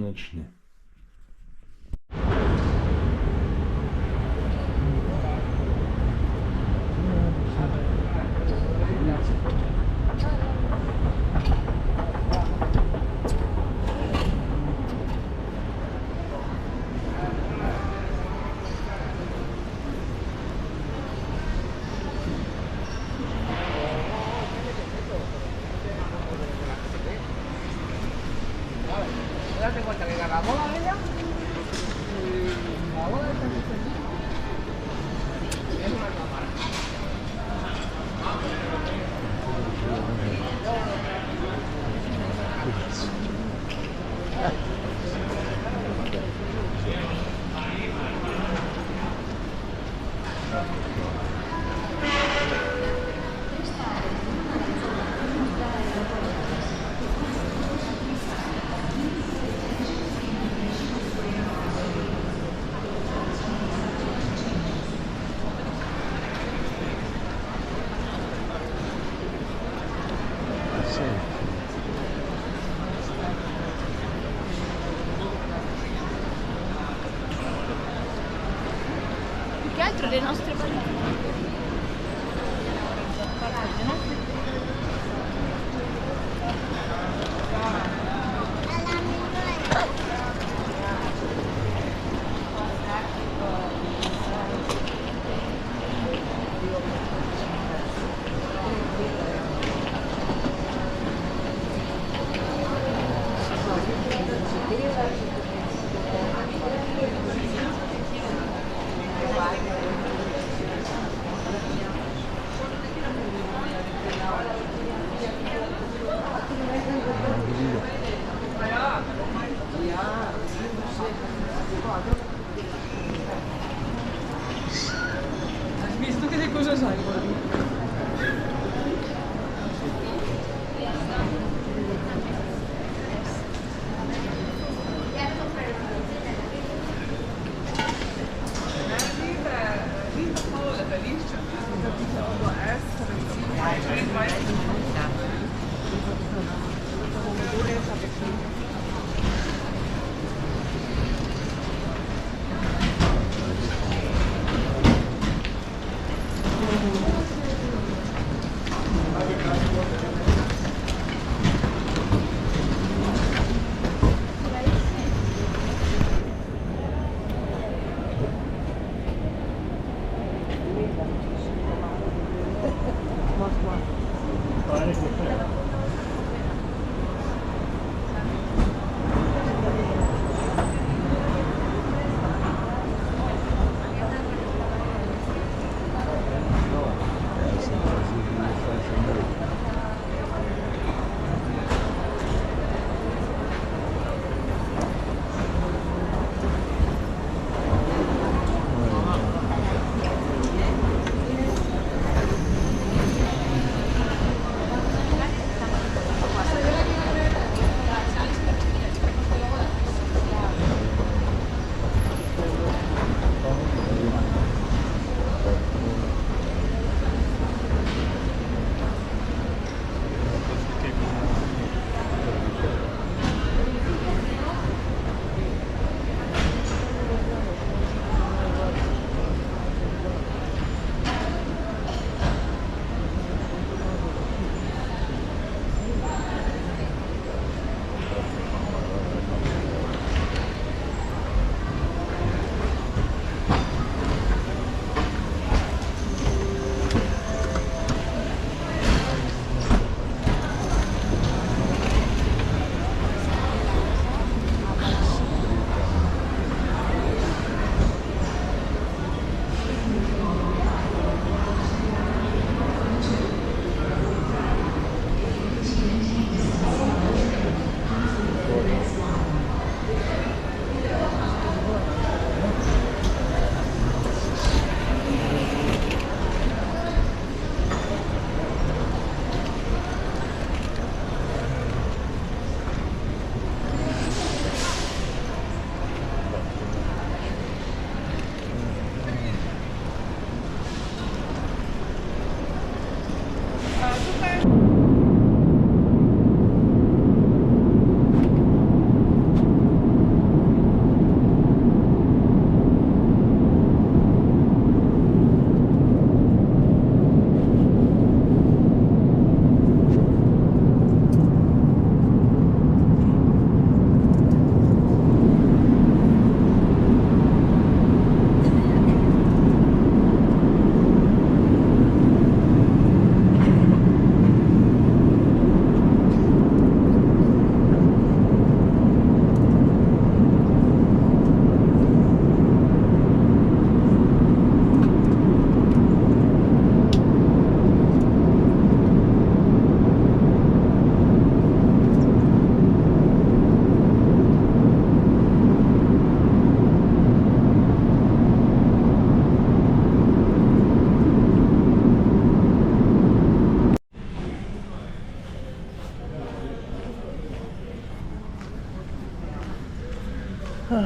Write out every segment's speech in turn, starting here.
Начни. Date cuenta que agarramos la leña y la bola está aquí. Es una cámara. Più che altro le nostre valigie. Hai visto che cosa sai?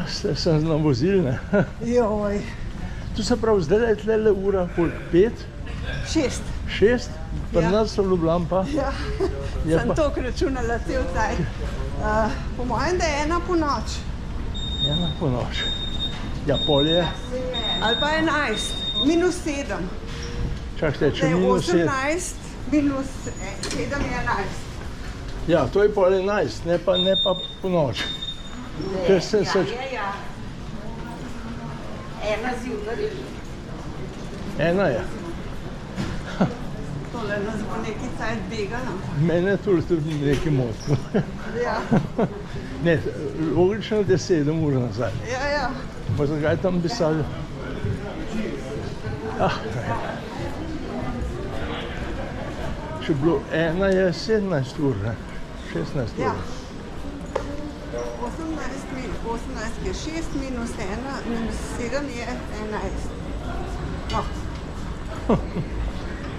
Ste se nam vozili, ne? Joj, Tu se pravi, zdaj je tle ura, koliko? 5? 6. 6? Pri Ja. nas so Ljubljani pa. Ja, Je sem pa- to računala cel cajt. Po mojem, da je 1 po noč. 1 po noč. Ja, pol je. Ali pa 11, -7. Čakajte, Da če je minus 7. 18, -7 je 11. Ja, to je pol 11, ne pa po noč. Ker se, Ja. Ena zjutraj. 1 je. Tole nas bo neki cajt begalo. Mene tudi nekaj motno. Ja, Ne, logično, da je 7 ur nazaj. ja. Pa zakaj tam pisali? Če bilo 1 je 17 ur, ne? 16 Ja. ur. 18 je 6, -1, -7 je 11. No,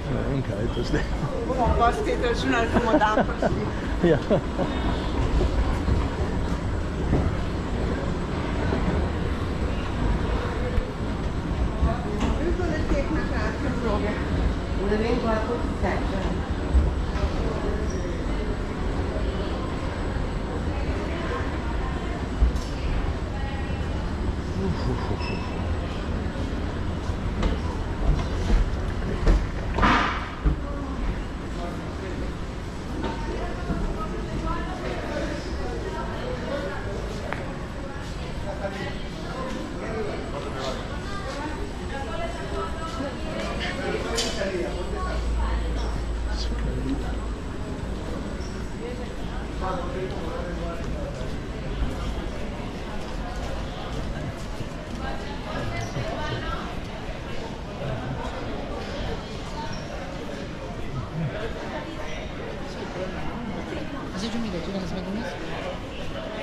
Ne vem, kaj je to zdaj. bomo pa spet računali, ko bomo dan prišli. Ja. Veliko ne teh na kratke proge. Ne vem, kaj to teče. Zdaj, če mi reče, da ne sme domis.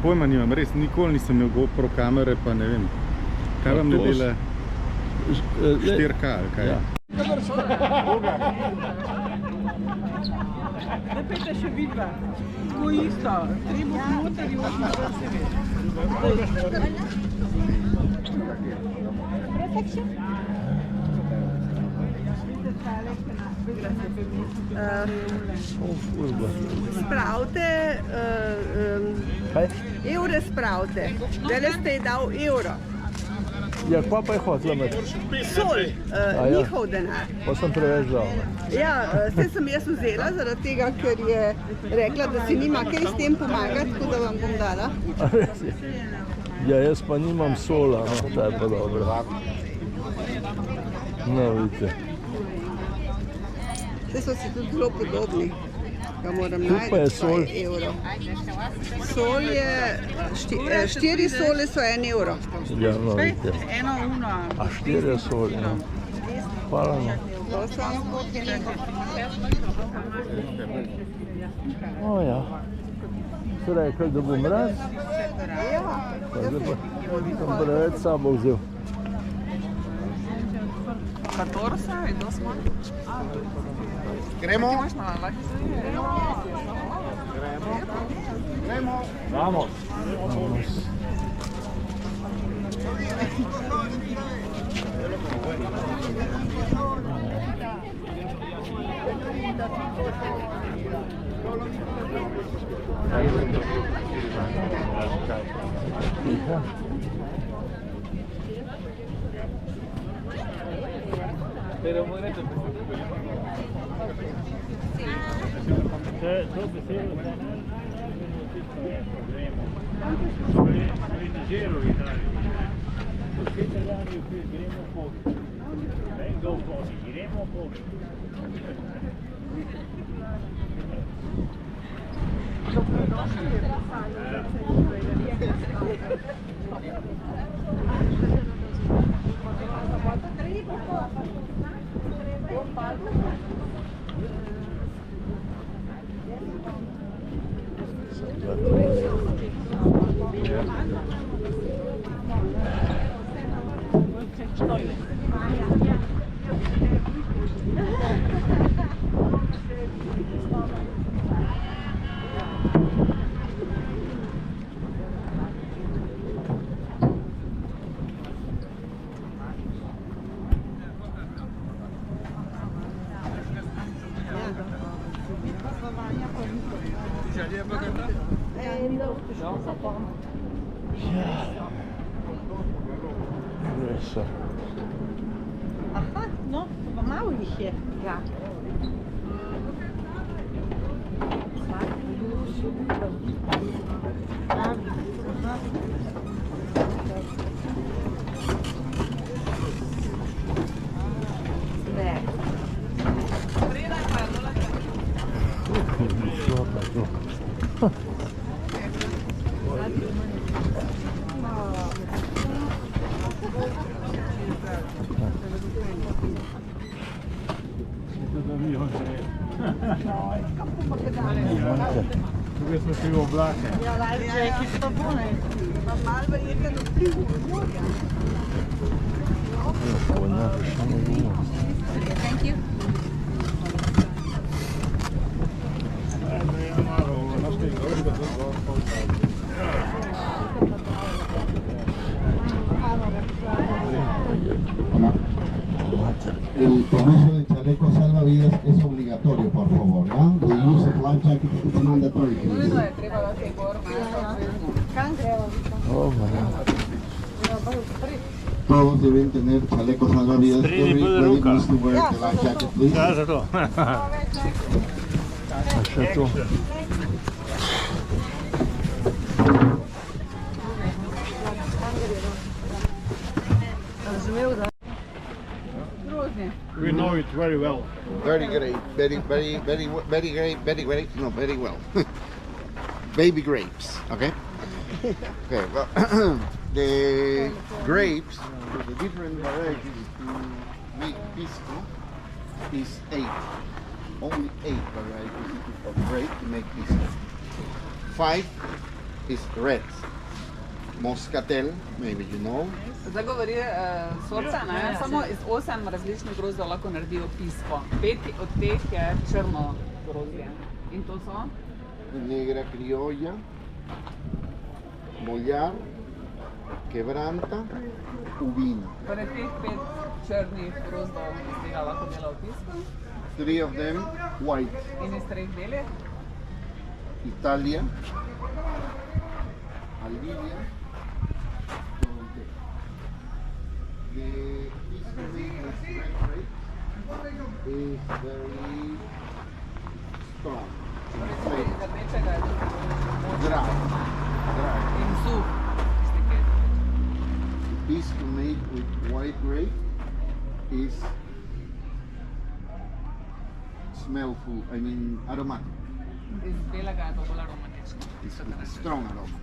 Pojma nimam, res nikoli nisem imel GoPro kamere, pa ne vem. Kaj vam ne to dela Le- 4K ali kaj? Ja. Ne pete še vidva. Tako isto. Treba noter in Spravite, Kaj? evre spravite. Zdaj ste ji dal evro. Ja, kva pa je hotela imeti? Sol, ja. njihov denar. Pa sem preveč dal. Ja, vse sem jaz vzela, zaradi tega, ker je rekla, da si nima kaj s tem pomagati, tako da vam bom dala. A res je? Ja, jaz pa nimam sola, no, to je pa dobro. No, vidite. Vse so si tudi zelo podobni. Ga moram Koliko pa je najti, sol? 2 evro. Sol je, 4 sole so 1 evro. Ja, no, vidite. Eno uno. A 4 soli, no. Hvala, no. To sem. O ja. So rekli, da bom rad, Ja, pa zdaj pa sem preveč s sabo vzel. 14 in 8. Gremo? Vamos. Pero muy lento. Res so. Aha, no, pa malo jih je. Ja. Tukaj smo šli v oblake. Ja, ki so bone. Pa malo verjetno na vplivu morja. Thank you. El uso de chaleco salvavidas es obligatorio, por favor, ¿ya? The use of life jacket is mandatory. Todos deben tener chaleco salvavidas. Everybody needs to wear the life jacket, please. Ja, zato. A še to. We know it very well. Very great, very great, no, very well. Baby grapes, okay? Okay, well, the grapes, the different varieties to make pisco is 8. Only 8 varieties of grape to make pisco. 5 is reds. Moscatel, maybe you know. Zdaj govori sorca, ne? Samo iz 8 različnih grozdov lahko naredijo pisko. 5 od teh je črno grozdje. In to so? Negra criolla, mollar, quebranta, uvina. Torej teh 5 črnih grozdov iz tega lahko delajo pisko. 3 of them white. In iz 3 belih? Italia, Alivia. The pisco made with red grape is very strong. Torej tudi iz rdečega je Dry. in suh. The pisco made with white grape is smellful, I mean aromatic. Iz belega je pa bolj aromatično. It's strong aroma.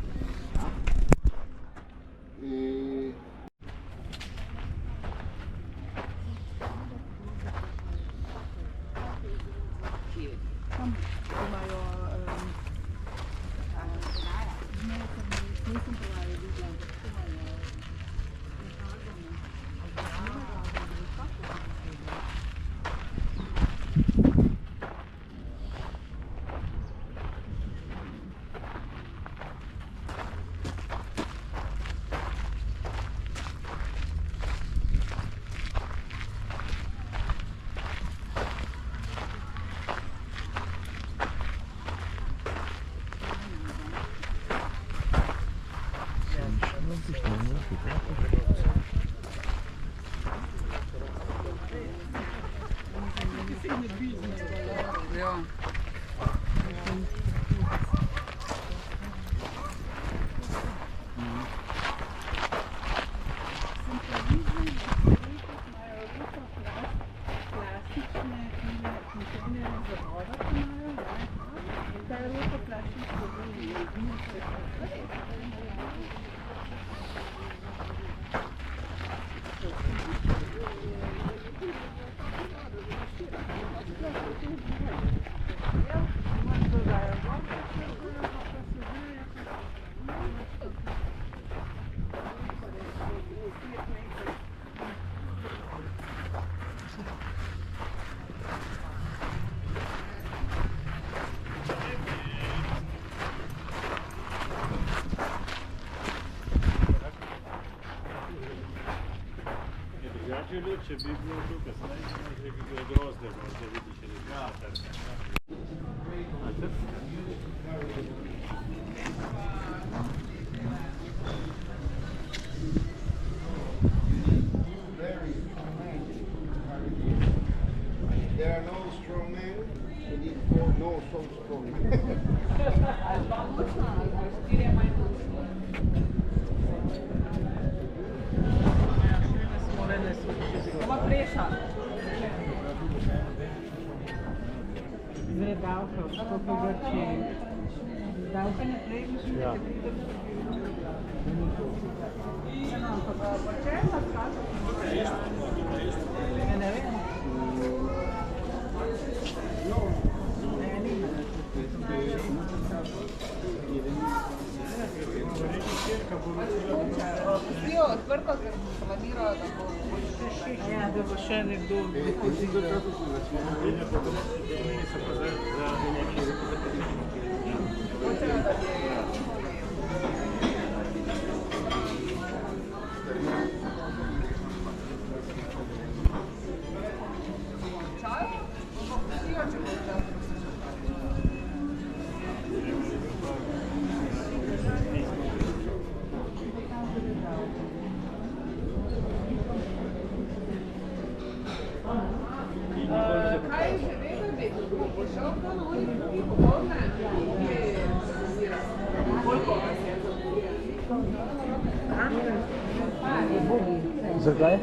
Ja. če bi bil tukaj, zdaj že bi bilo grozne, da vidiš, da je There are no strong men, we need no so strong men. Ali dva močna, ali pa štirje manj močni. Oma preša. Zdaj davka, kako po Grčiji. Davka ne prejmiš, Ja. ne vem. Pustijo odprto, ker planirajo, da bo Ja, da bo še nekdo hočejo, da bi čaj, bomo pustijo, če bo čas. Kaj je že vedel, da bo šel na novi popoldne? Koliko vas je? Zakaj?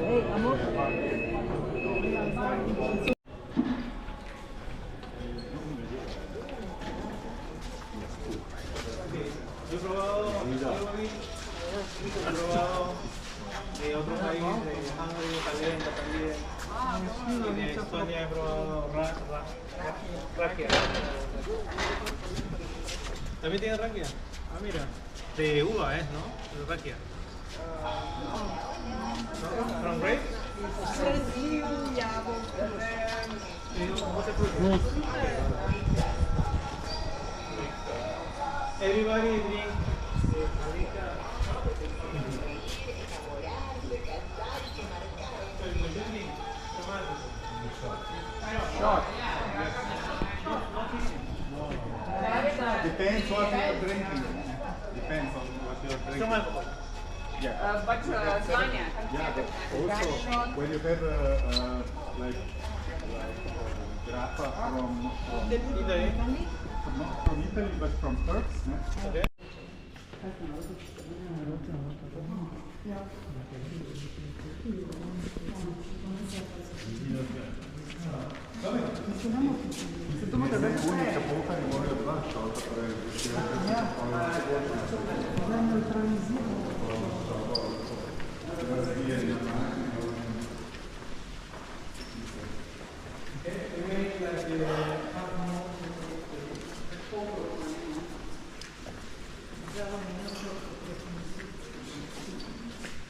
De otros países, de Hungría, Calienta también. Y de Estonia he probado rakia. ¿También tiene rakia? Ah, mira. De uva es, ¿no? De rakia. ¿No? ¿From grapes? Everybody drink. Shot. Depends what you are drinking. Depends on what you are drinking. Yeah. Pač znanje. Yeah, but also when you have like grappa from Italy. not from Italy but from Turks, no? Okay. Unica polka ne morejo dva šota,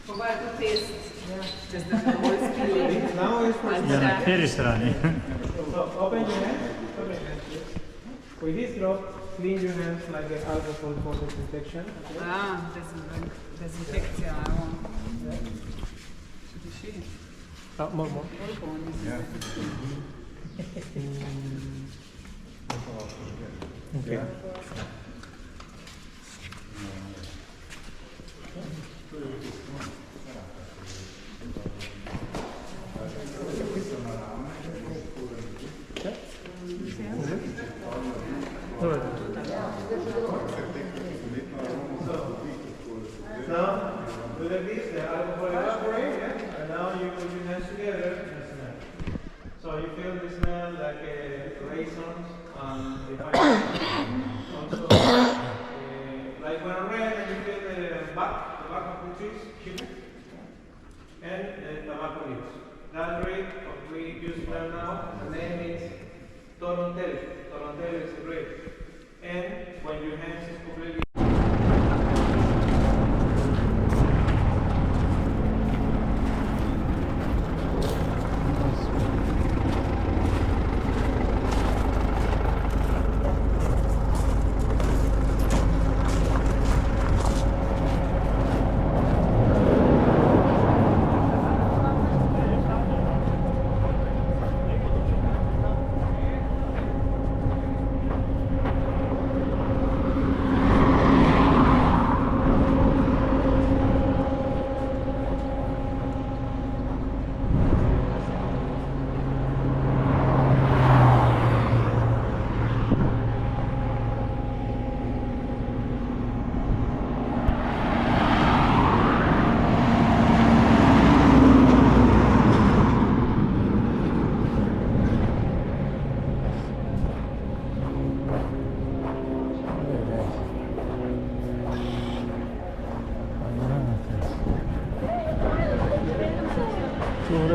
Povej, to test, če ste se bolj spili. Now is for Ja, na kateri strani? So open your hands. Open your hands. With this glove, clean your hands like an alcohol for disinfection. Dezinfekcija, evo. Še diši. More. Okay. Now, do like this, the alcohol evaporate, yeah? And now you put your hands together and smell. So you feel the smell like raisins and the also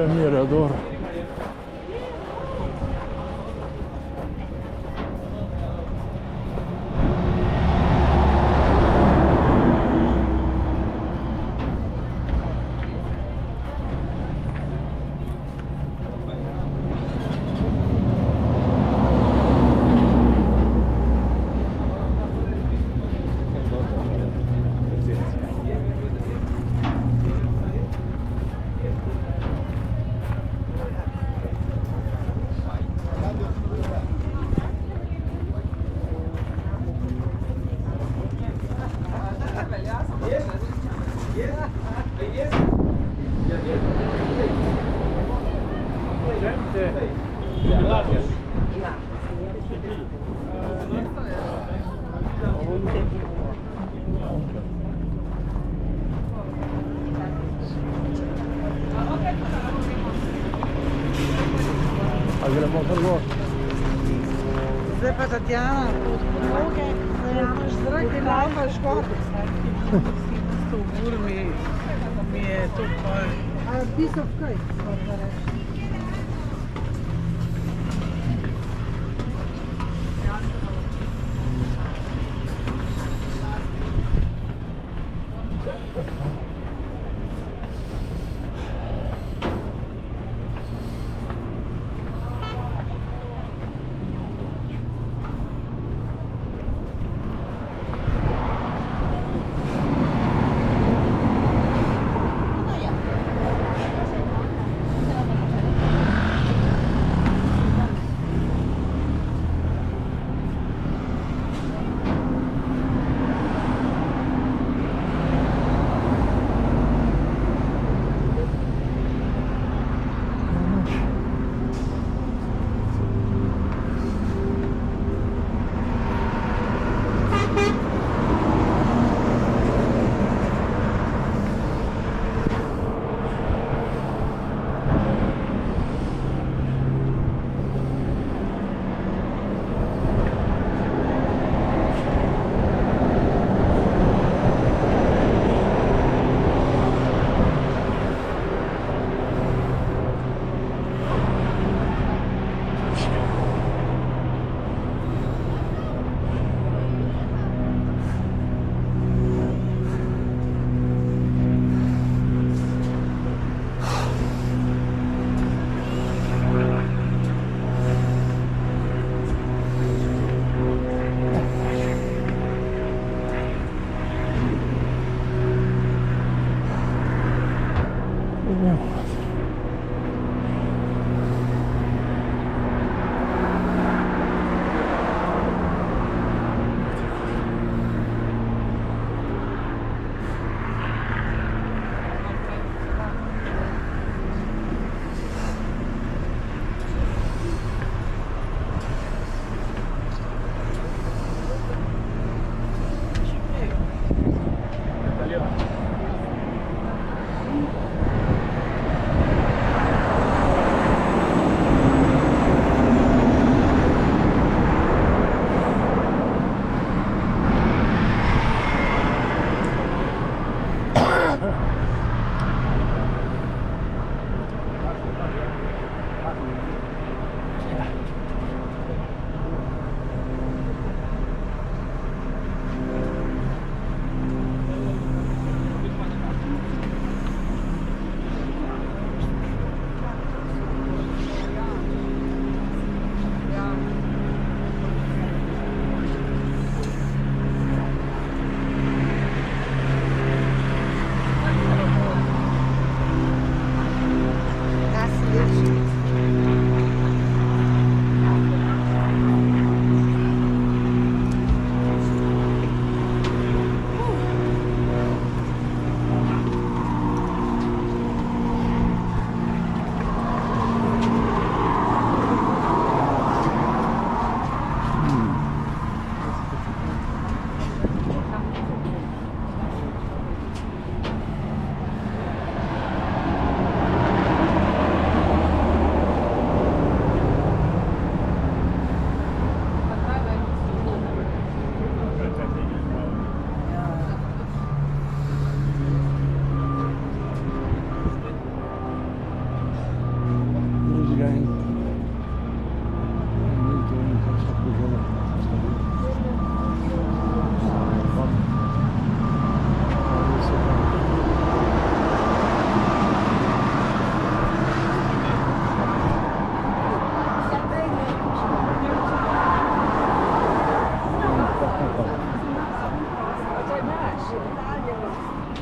je mirador. A gremo kar gor. Zdaj pa Tatjana, noge, zajameš zrak in lavaš gor. V Burmi mi je to pol. A pisal kaj?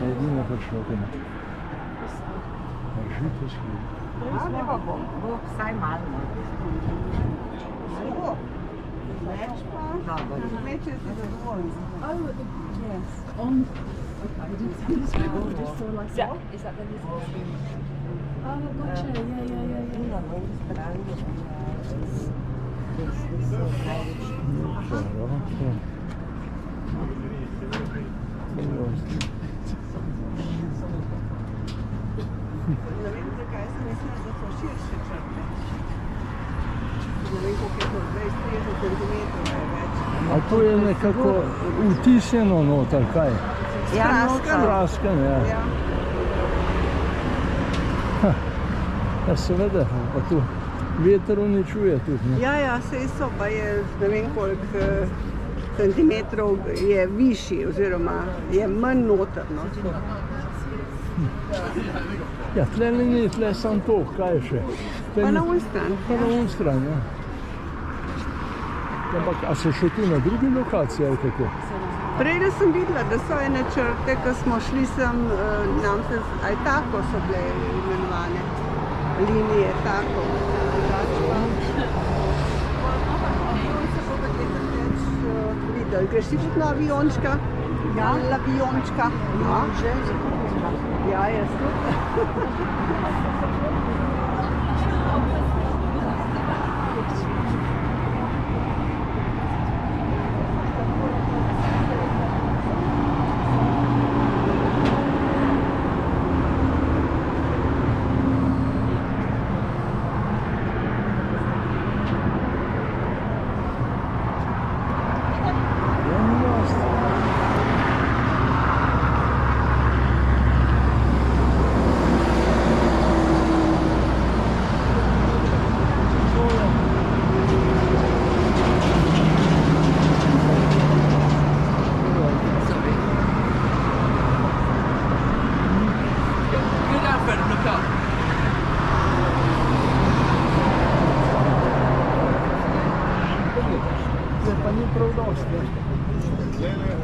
Edina prišla tam. Žito skrivi. Bo vsaj malo. Več pa? Več je si zadovoljen. Is that the Ne vem, zakaj sem mislila, da so širše črte. Ne vem, koliko je to, 20-30 cm je več. A to je nekako vtisnjeno noter, kaj? Spraskan, ja. Ja, seveda, pa tu veter uničuje tudi, ne? Ja, sej so, pa je ne vem koliko centimetrov je višji oziroma je manj noter, no. Ja, tle ni, tle sam to, kaj je še? Pa na on stran. Pa na on stran, ja. Ampak, a so še tu na drugi lokaciji, ali kako? Prej da sem videla, da so ene črte, ko smo šli sem, nam se, aj tako so bile imenovane. Linije, tako. Videli, greš ti tudi na aviončka? Ja. Na aviončka? Ja. Ja, jaz tudi.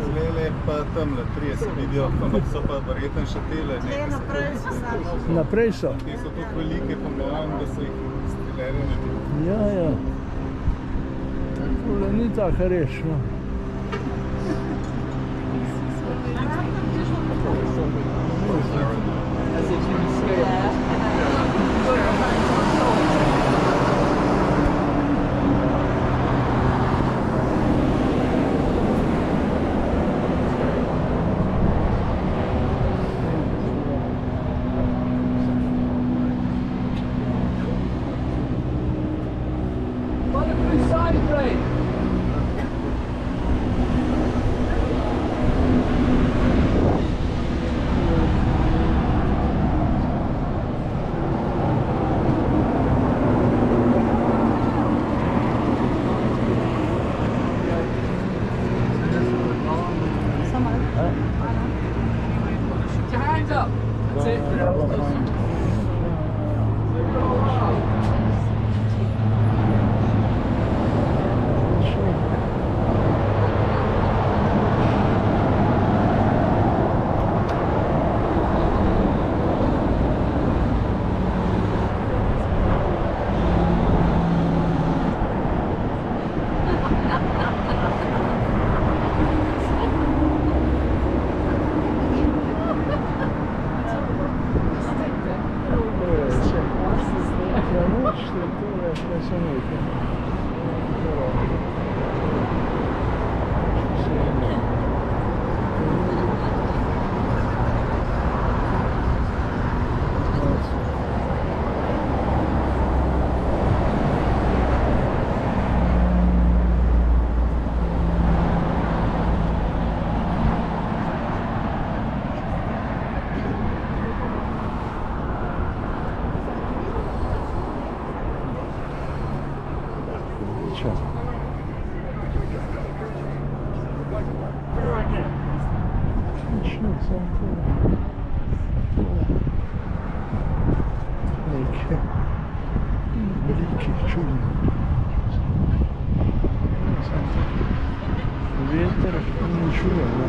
Tlele pa tamle, 30 vidijo, ampak so pa verjetno še tele. Naprej so. Te so tako velike, pa moram, da so jih stilerje naredili. Ja. Tole ni taka reč, no. Veter uničuje, ne?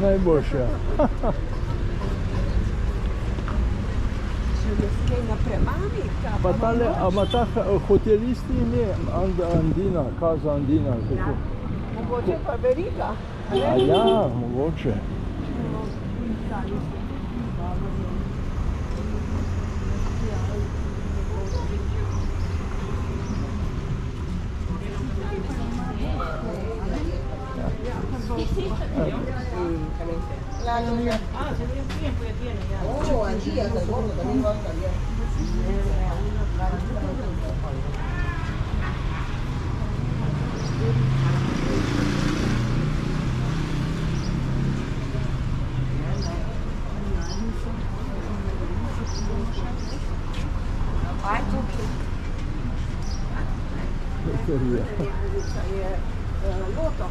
Najboljše. Pa tale, a ima ta hotelisti ime Andina, Casa Andina, kako? Mogoče pa veriga. A ja, mogoče. Loto.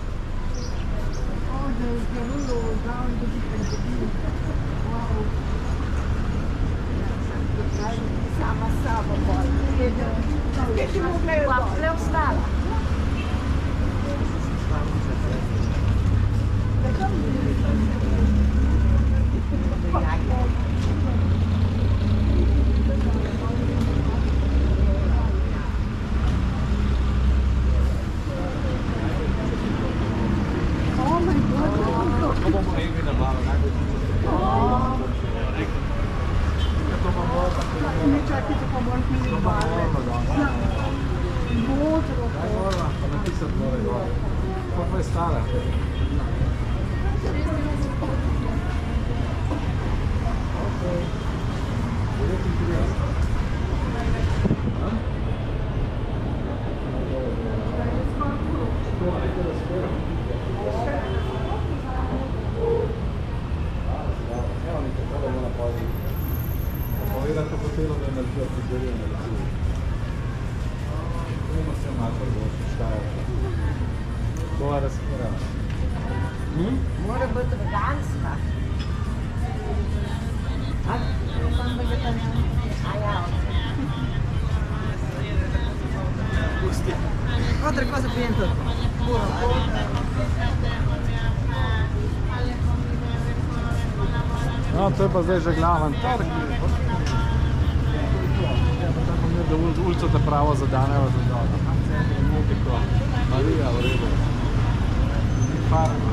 Sama sabo pol. Kje ti mu gledajo dol? Le ostala. Quanto è stata? Ho dato potere nel tuo pizzeria nella sua. Come si chiama il stavo? Boa rassicurata. Mora biti veganska. Sam vegetarijan. A ja. Altre cose piento. No, to je pa zdaj že glaven trg. Tako mi je, da ulico te pravo zadanejo za dol. Mutiko, Marija, v redu. Farma.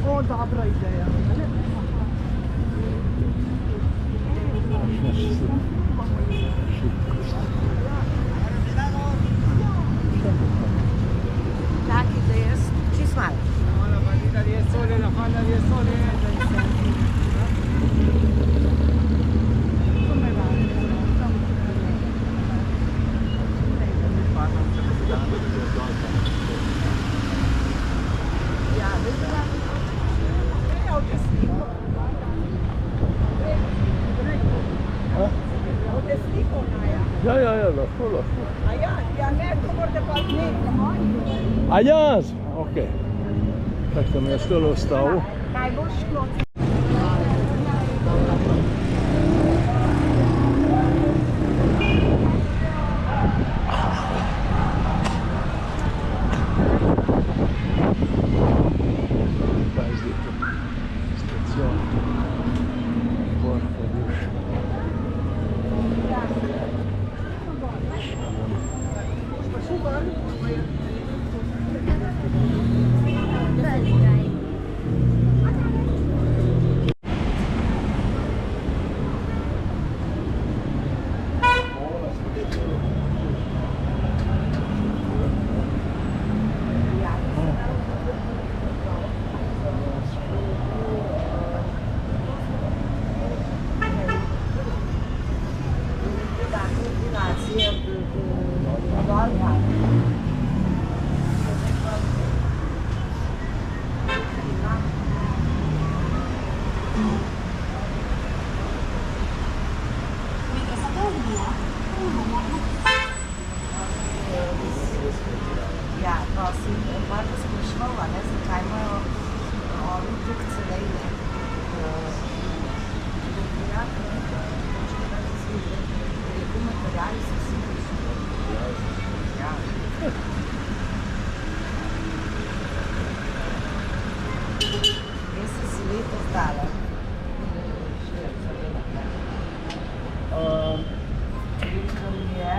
O, dobra ideja. Čakaj, da jaz čist malo. Ja, lahko. A ja, ne, to morate pa nekaj. A ja, ok. Tako sem jaz tole ostal. Kaj boš šlo? Kaj zdaj to? Stacion. Porfa, duš. nova, ne, zakaj imajo oni tudi celej, ne. Rekel, materiali so vsi prišli. Ja. Jaz sem si leto zdala. Rekel mi je,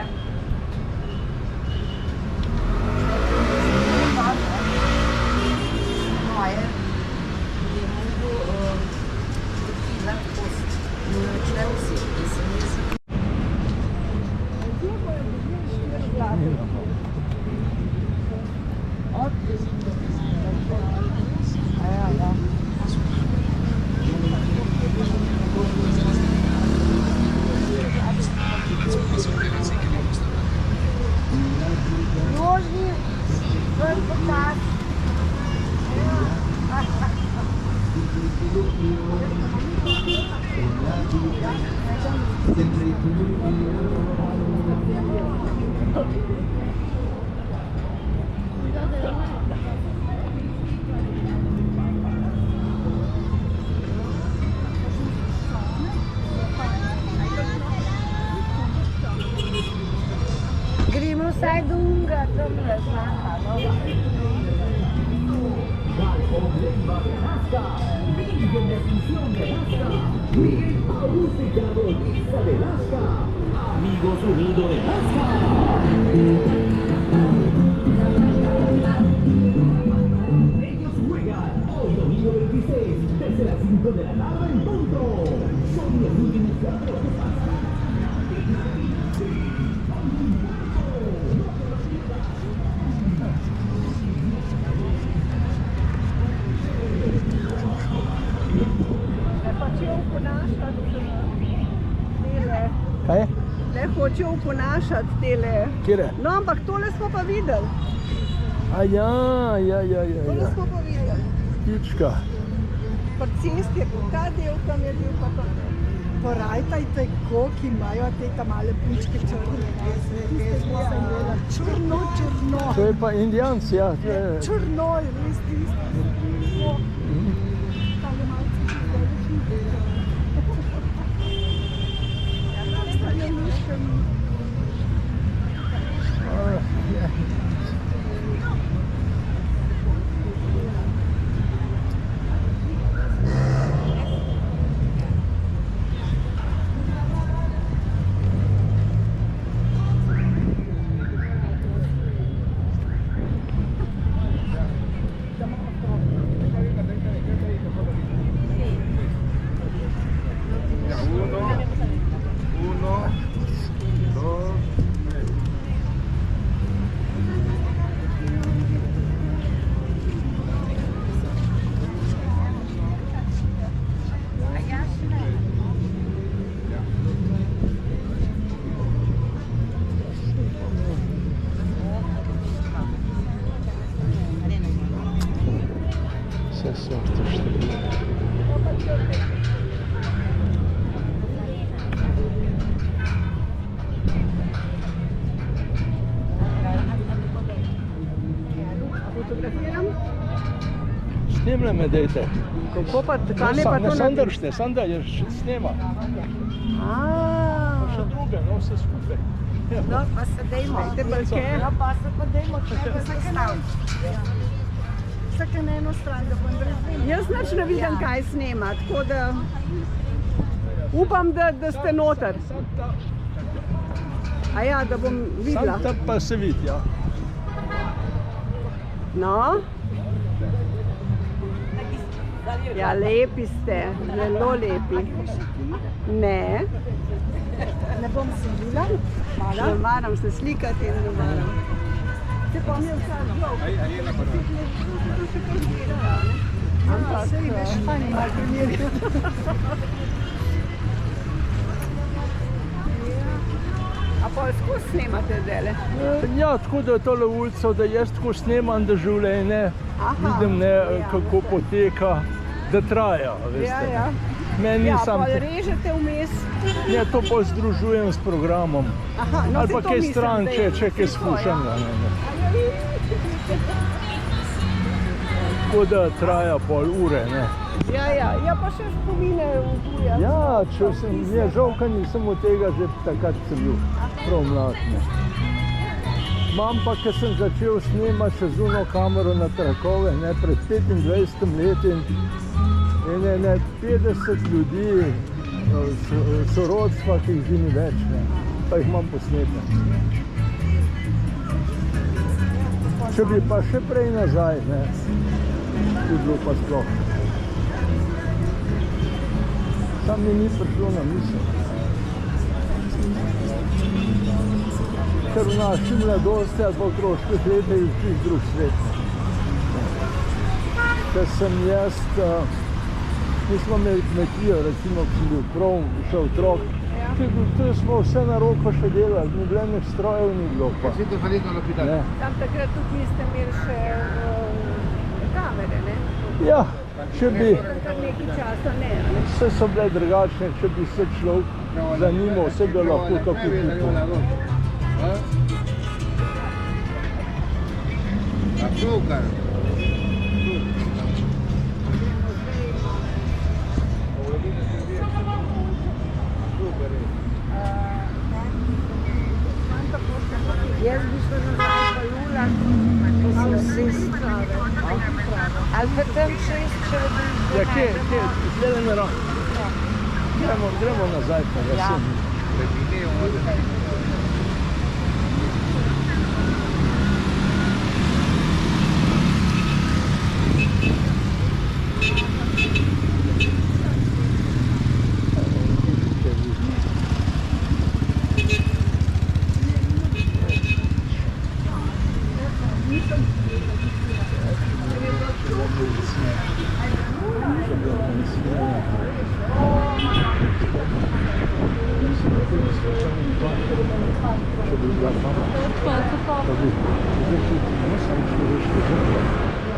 moje je mogel defilat kost. Načne vsi, ki sem jaz. Nožni, ven počas. Gremo vsaj do unga, tam je znaka, no? Amigos Unidos de Alaska. Ellos juegan hoy domingo 26 desde las 5 de la tarde en punto. Son los últimos cuatro de pasta. Kaj? Le hočejo oponašati tele. Kjere? No, ampak tole smo pa videli. A ja. Tole smo pa videli. Ptička. Po cesti, ta del tam je bil pa to. Porajtajte, koliko imajo te ta male punčke črne. Črno. To je pa Indijanci, ja. Črno je res tisto. Tale malce Vse sorte številke. Fotografiram? Snemle me dejte. Kako pa, kaj ne pa to Sam držite, sam da je snema. Pa še druge, no vse skupaj. No, pa se dejmo. Dajte balke. No, pa se pa dejmo, če pa se staviti. Vsake na eno stran, da bom razumel. Jaz nič ne vidim, kaj snema, tako da upam, da ste noter. A ja, da bom videla. Sam tam pa se vidi, ja. No? Ja, lepi ste, zelo lepi. Ne. Ne bom silila. Ne maram se slikati in ne maram. Te pa mi je vsa dolg. To še kar gleda, ne? Ampak, Sej veš, fajn ima primerjati. a pa skozi snemate zdajle? Ja, tako da tole ulico, da jaz tako snemam, da življenje vidim, ne, kako poteka, da traja, veste. Ja. Meni Ja, sam, pa režete vmes. ja, to pa združujem s programom. Aha, no, Ali pa saj to kaj mislim, stran, da je če kaj vse to, skušam. ja. Ja. tako da traja pol ure, ne. Ja, pa še spomine vbuja. Ja, če sem, je žal, ker nisem od tega že takrat sem bil prav mlad, ne. Imam pa, ker sem začel snemati še z uno kamero na trakove, ne, pred 25 leti in ne 50 ljudi, sorodstva, ki jih ni več, ne, pa jih imam posnete. Če bi pa še prej nazaj, ne, bi bilo pa sploh. Sam mi ni prišlo na misel. Ker v naši mladosti ali pa otroških letih je čisto drug svet. Ker sem jaz, mi smo imeli kmetijo, recimo, ko sem bil prav, še otrok. Tu smo vse na roko še delali, ni bilo nek strojev, ni bilo pa. Tam takrat tudi niste imeli še kamere, ne? Ja, če bi, Kar nekaj časa ne. vse so bile drugačne, če bi se človek zanimal, vse bi lahko tako kupil. Azúcar. Jaz bi šla nazaj pa Lula, ko sem vsi ali pa tam 6, če bi... Ja, kje, zdaj na roki. Gremo nazaj, pa da sem.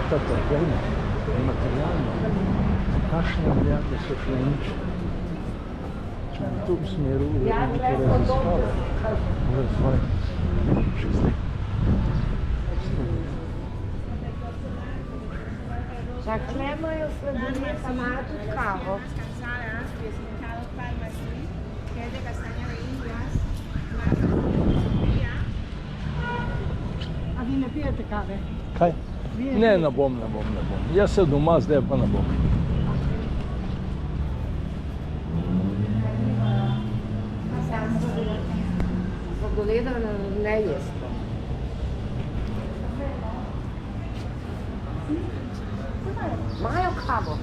Ta trpljenja, materialno, kakšna je, da so šle nič. Če bi to usmeril v neke raziskave, v razvoj čistih. Takle imajo sladoled, pa imajo tudi kavo. A vi ne pijete kave? Kaj? Ne bom. Jaz se doma, zdaj pa ne bom. Sladoleda ne jeste. Imajo kavo.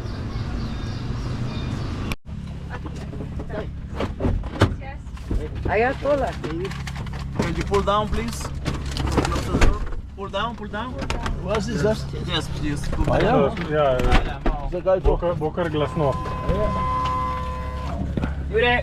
A ja, tole. Can you pull down, please? Close the door. Pull down. What is that? Yes, please. A ja? Ja, Zakaj to? bo kar glasno. Jure,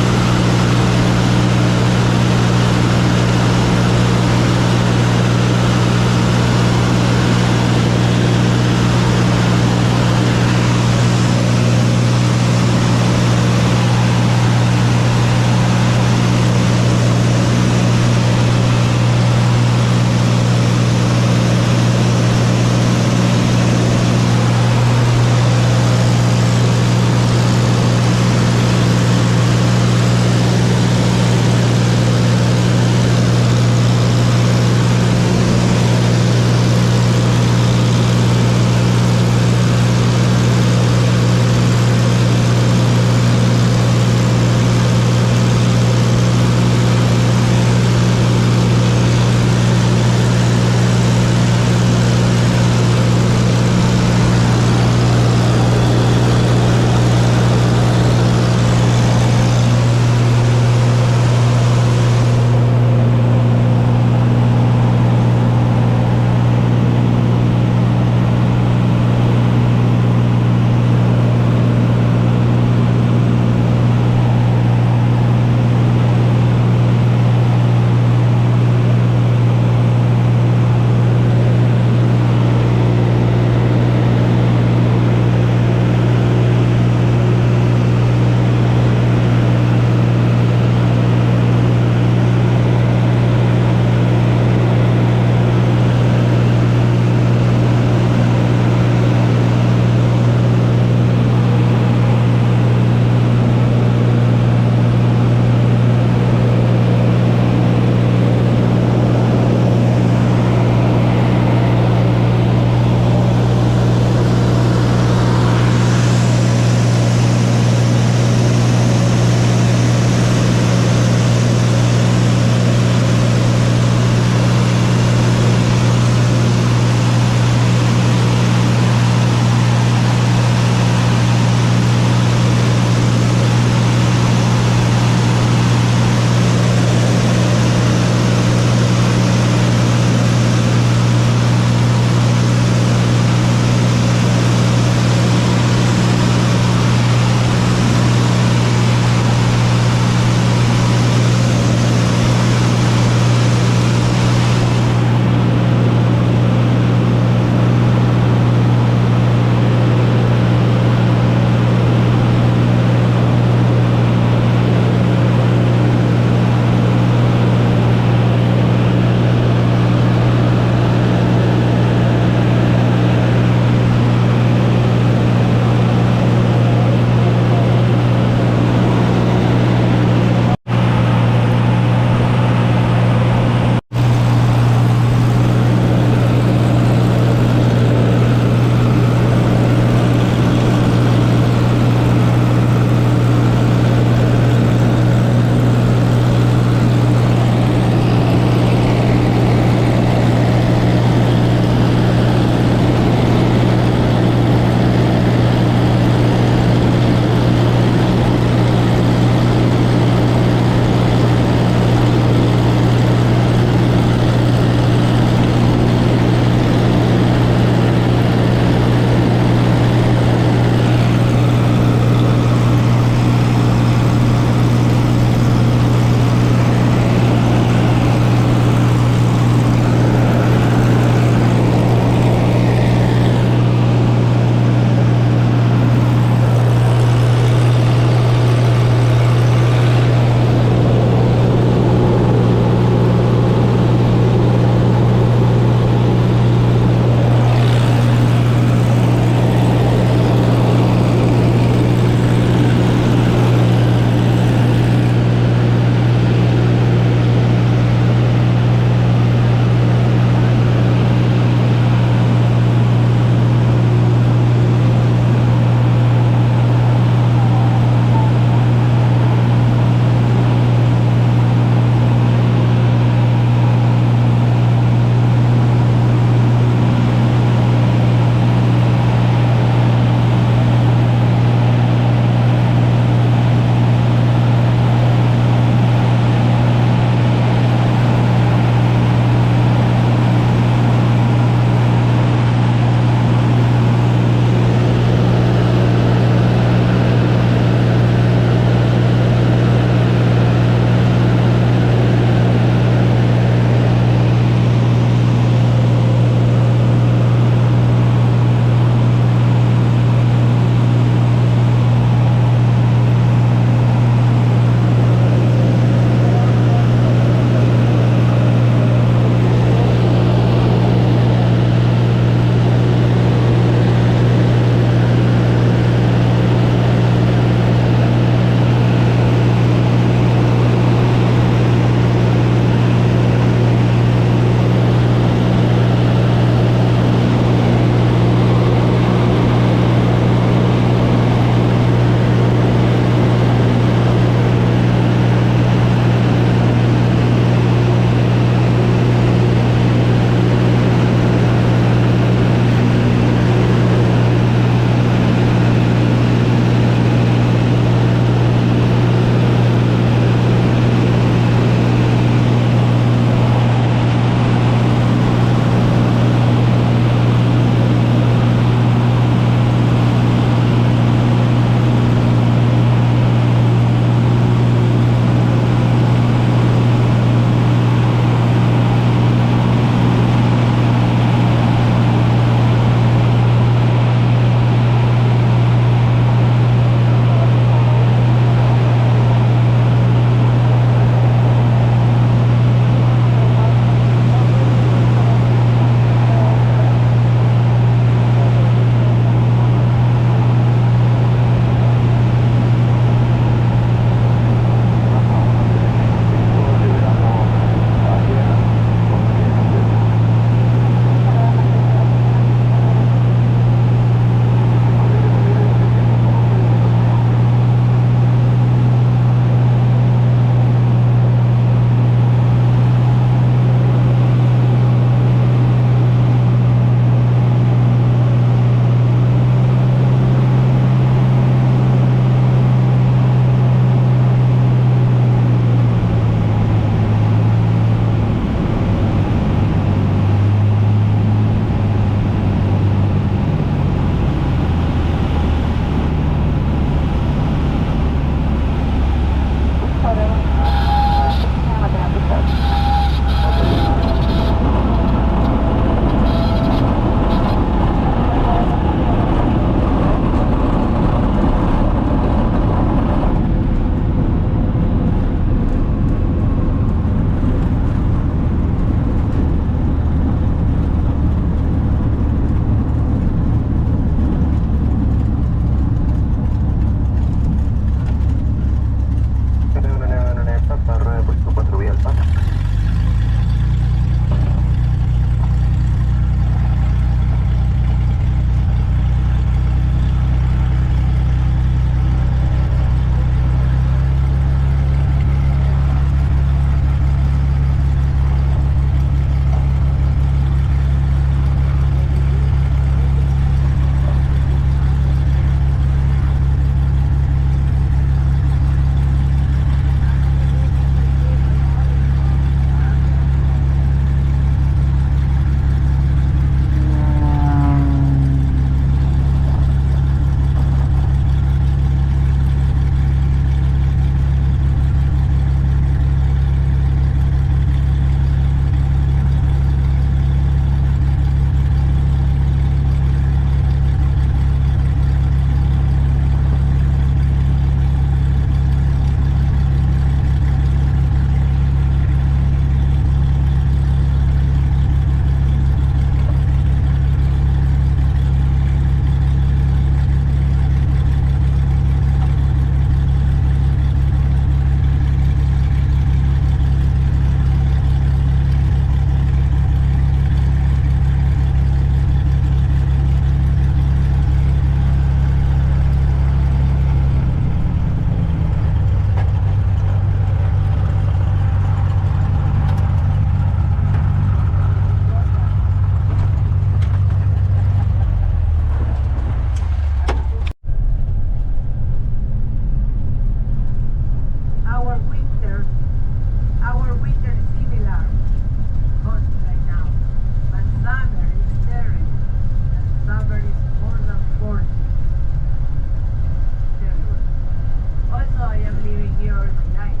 here all my life.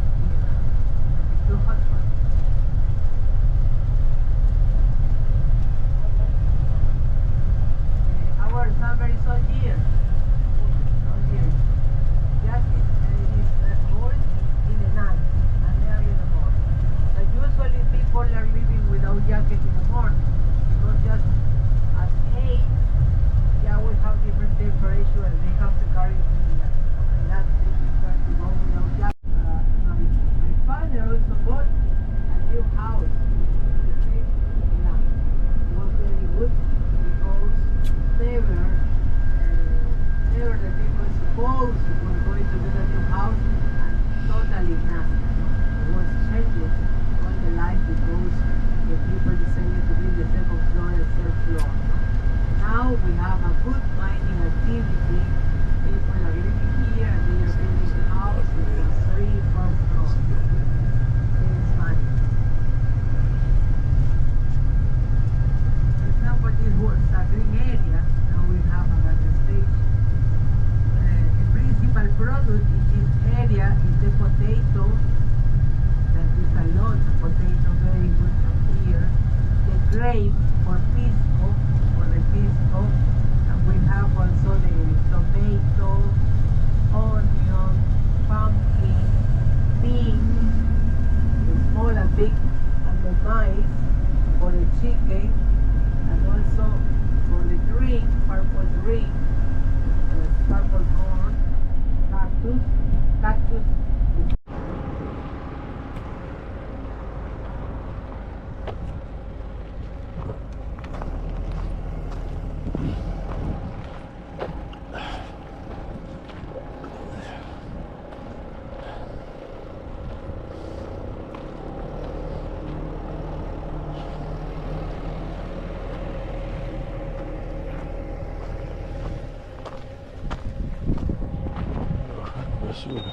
It's too hot for me. Our summer is all year. All year. Just it is cold in the night and early in the morning. But usually people are living without jacket in the morning because just at 8 yeah, we have different temperature and they have to carry that they prefer to go without jacket. My father also bought a new house. Yeah, it was very good because never the people supposed were going to get a new house and totally nothing. It was changed all the life because the people decided to build the second floor and third floor. Now we have a good mining activity. People are living here and they are building houses and 3, 4 floors. It's fun. For example, this was a green area. Now we have another stage. The principal product in this area is the potato. That is a lot of potato, very good from here. The grape for pisco, and we have also the tomato, onion, pumpkin, beans, the small and big, and the maize for the chicken, and also for the drink, purple drink, purple corn, cactus. Basura.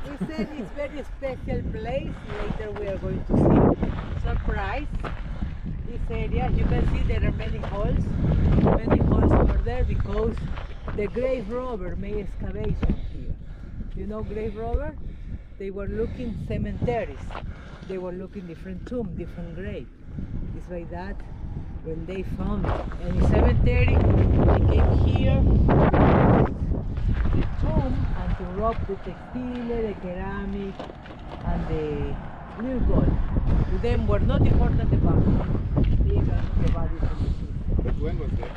We said it's very special place. Later we are going to see. Surprise! This area, you can see there are many holes over there because the grave robber made excavation here. You know grave robber? They were looking cemeteries. They were looking different tomb, different grave. It's like that when they found any cemetery, they came here the tomb and to rob the textile, the ceramic, and the blue gold. To them were not important the bodies. They got the bodies from the sea. But when was that?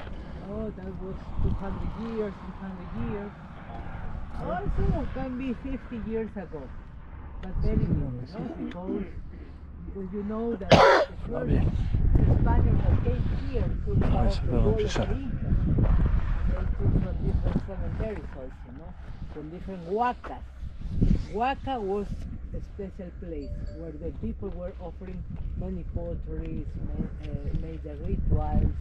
Oh, that was 200 years, 300 years. Also can be 50 years ago. But very new, no? Because you know that the first Spaniards that came here took out the gold of the Incas. And they took from different cemeteries also, no? From different huacas. Huaca was a special place where the people were offering many potteries, made the rituals.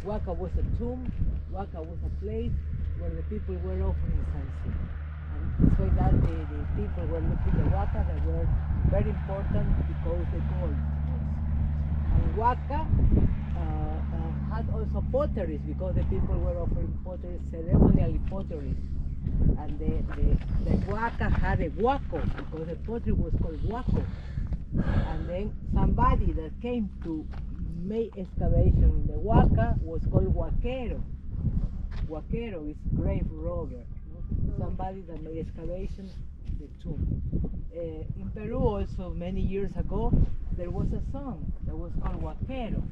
Huaca was a tomb, Huaca was a place where the people were offering something. And it's like that the people were looking at Huaca that were very important because the gold. And Huaca had also potteries because the people were offering potteries, ceremonial potteries And the huaca had a huaco because the pottery was called huaco. And then somebody that came to make excavation in the huaca was called huaquero. Huaquero is grave robber. Somebody that made excavation, the tomb. In Peru also many years ago there was a song that was called huaquero.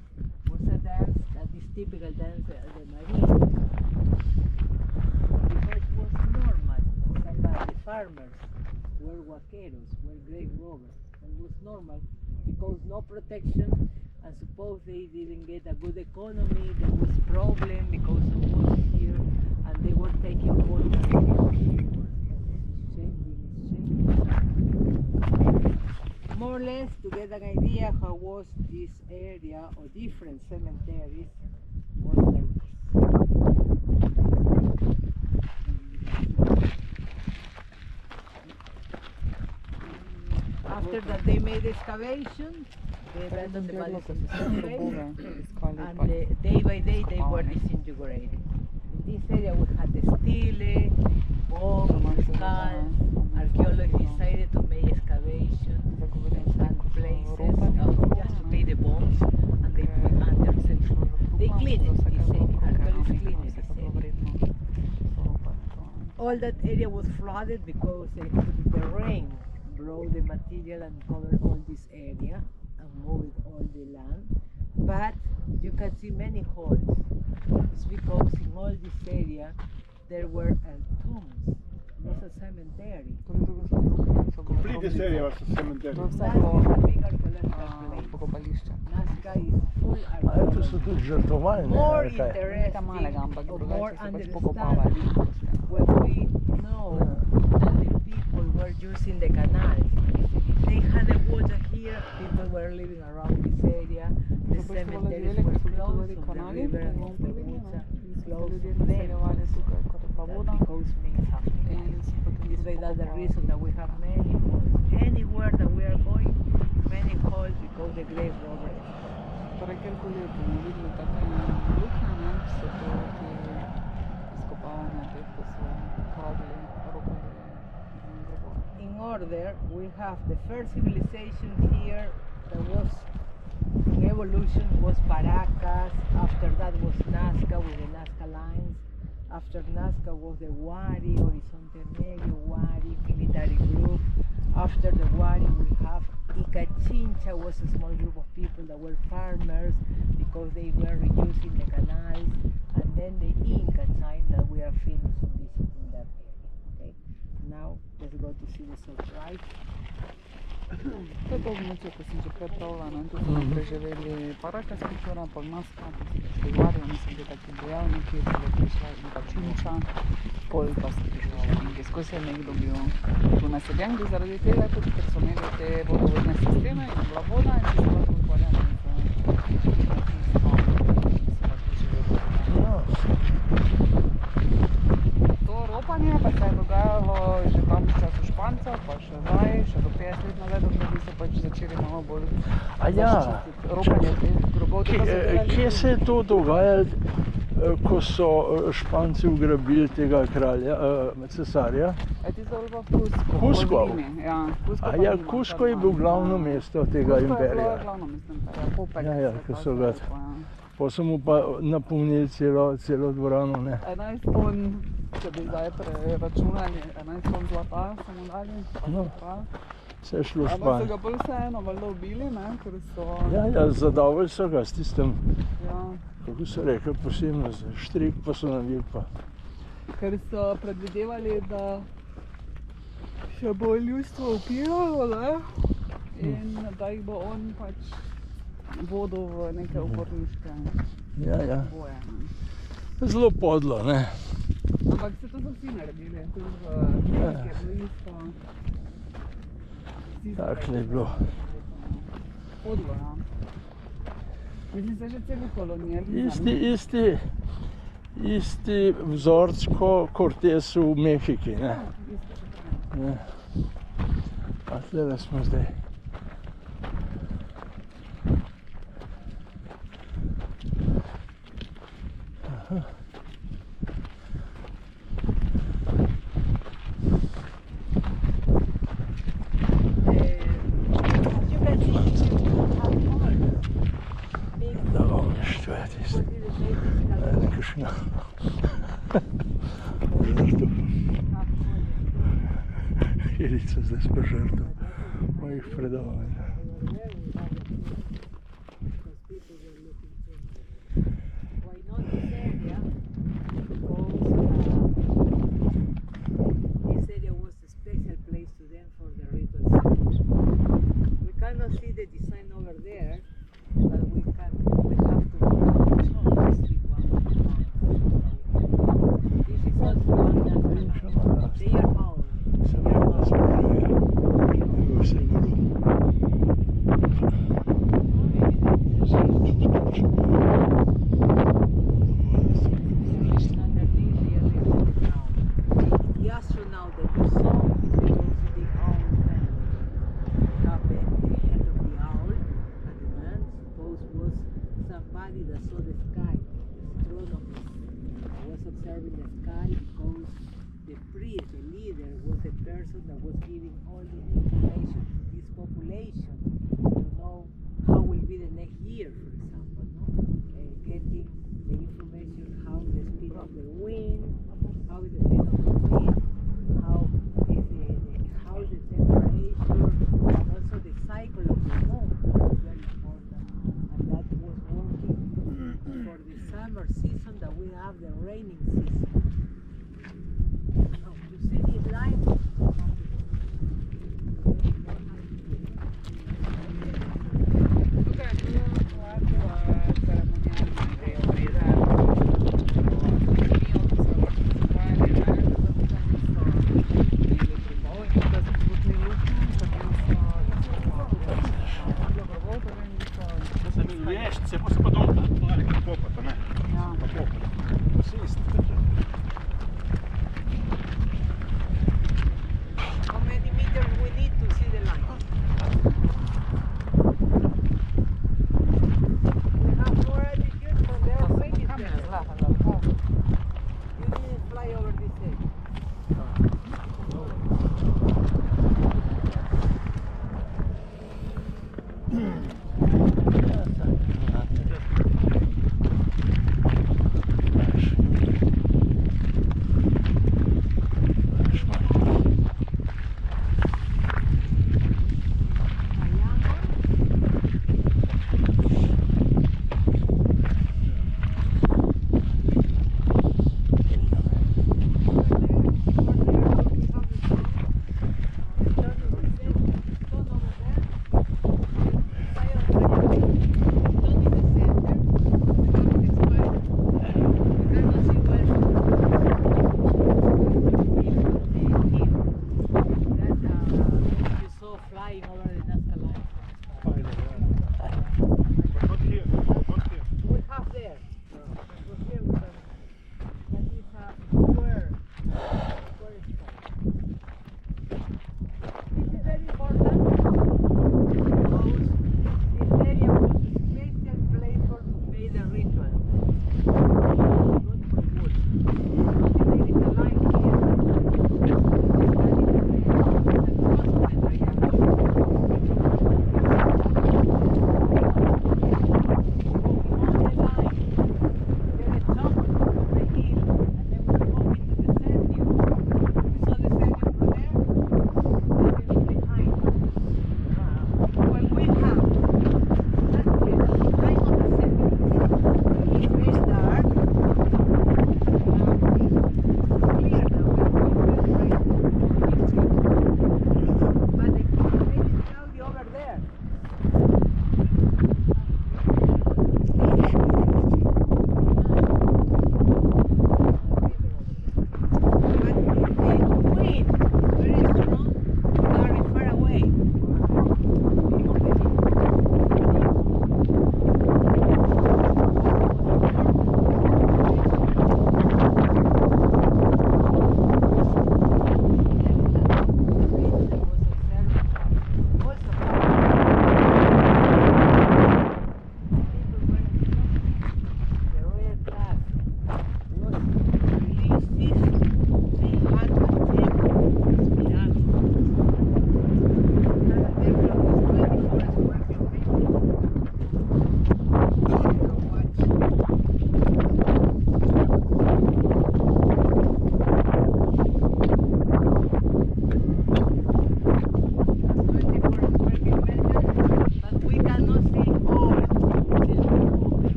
It was a dance that is typical dance of the marine. Because it was normal. Somebody, farmers were huaqueros, were grave robbers. It was normal because no protection, and suppose they didn't get a good economy, there was problem because of war here, and they were taking water. More or less to get an idea how was this area or different cemeteries was like this. After that they made excavation, they abandoned the bodies of the cemetery, and day by day they were disintegrated. In this area we had the stele, bones, skulls. Archaeologists decided to make excavation in some places just to take the bones, and they put it under cement. They clean it, this area. Archaeologists clean it, this area. All that area was flooded because the rain brought the material and covered all this area and moved all the land. But you can see many holes. It's because in all this area there were tombs. It was a cemetery. Complete this area was a cemetery. Nazca is full A tu so tudi žrtvovali, ne? more ali kaj? interesting or more understanding when we know that the people were using the canals. If they had the water here, people were living around this area. The cemeteries were close to the river and of the woods, close to them. That because means something. It's by that the reason that we have many holes. Anywhere that we are going, many holes because the grave robbers. Torej, kjerkoli bomo videli take luknje, ne, so to ti izkopavanja teh, ko so kradli, ropali grobove. In order, we have the first civilization here that was in evolution was Paracas. After that was Nazca with the Nazca lines. After Nazca was the Wari, Horizonte Medio, Wari, military group. After the Wari we have Icachincha, was a small group of people that were farmers because they were reusing the canals. And then the Inca time that we are finishing this in that area. Okay? Now let's go to see the surprise. To je to območje, ko sem že prej pravila, ne, tu smo preživeli Paracas kultura, pol Nazca, pa so prišli Wari, oni so bili taki bojevniki, pol je prišla Icachincha, pol pa so prišli Inki. Skozi je nekdo bil tu naseljen, zaradi tega tudi, ker so imeli te vodovodne sisteme in bila voda in so se lahko ukvarjali To ropanje pa se je dogajalo že tam v času Špancev, pa še zdaj, še do 50 let nazaj, dokler bi se pač začeli malo bolj zaščititi. Ropanje teh grobov. Kje se je to dogajalo, ko so Španci ugrabili tega kralja, cesarja? Tisto je bilo v Cusco. Cusco? Ja, Cusco je bil glavno mesto tega imperija. Cusco je bilo glavno mesto imperija. Popek ko so ga. Pa so mu pa napolnili celo dvorano, ne? 11 ton, če bi zdaj preračunali, 11 ton zlata so mu dali. No, vse je šlo v Ampak so Španijo. ga bolj vseeno valjda ubili, ne, ker so... Ja, zadavili so ga s tistem, Ja, kako so rekli, posebno štrik pa so navili pa. ker so predvidevali, da še bo ljudstvo upiralo, ne, in da jih bo on pač vodil v neke uporniške Ja. boje. Zelo podlo, ne? Ampak se to so vsi naredili, tudi v Ameriki je bilo isto. Takle je bilo. Podlo, ja. Mislim se že celi kolonializem. Isti vzorc kot Cortez v Mehiki, ne? Ne. A tlele smo zdaj. Aha. Irica zdaj požrtva mojih predavanj. Why not this area? Because this area was a special place to them for the ritual ceremony. We cannot see the design over there, but we have to see one. This is also one that's they are old. Sembra Spagna, avevo sicuro. The astronaut that you saw is also the owl man. Up at the head of the owl, and the man suppose was somebody that saw the sky, astronomers. Was observing the sky because the priest, the leader, was the person that was giving all the information to this population to know how will be the next year, for example, no? Getting the information how the speed of the wind, how is the speed of the wind, how is the temperature, and also the cycle of the moon, which is very important. And that was working for the summer season that we have the raining season. Oh, you see this line? Okay.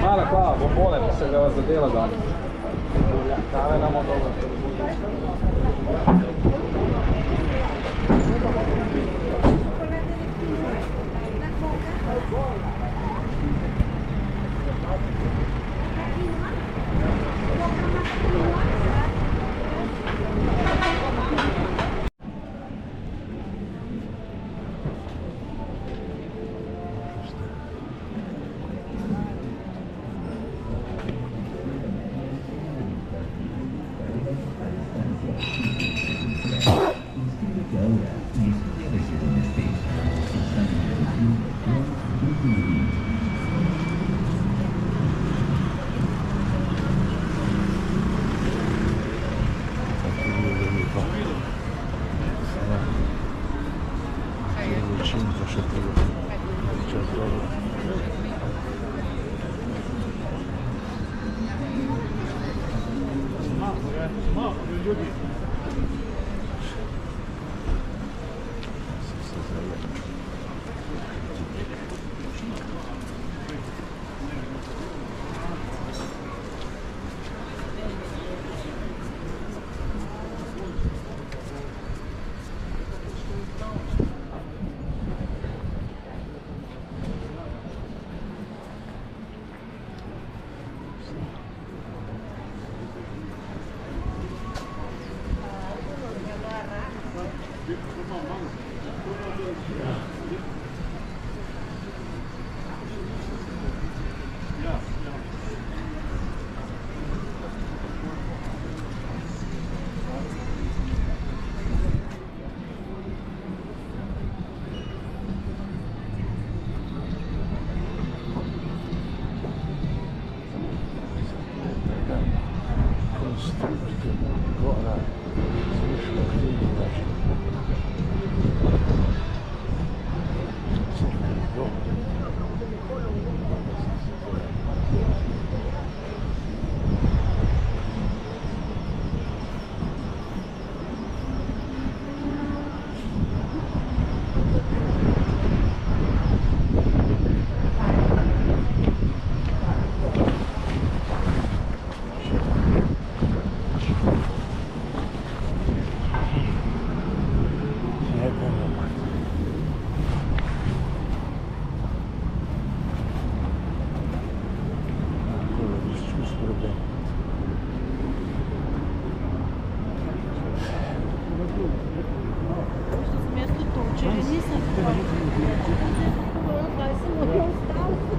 Mala qua, bombone, mi se ga zadela danes. Kave nam od toga.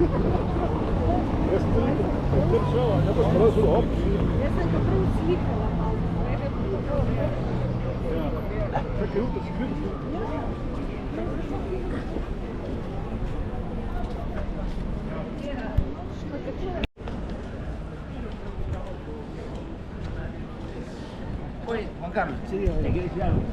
Jaz sem trčal, a ne boš prosil op. Jaz sem ga prav slikala malo. Čakaj, upaj si vidiš. Oye, Juan Carlos, sí, ¿le quieres decir algo?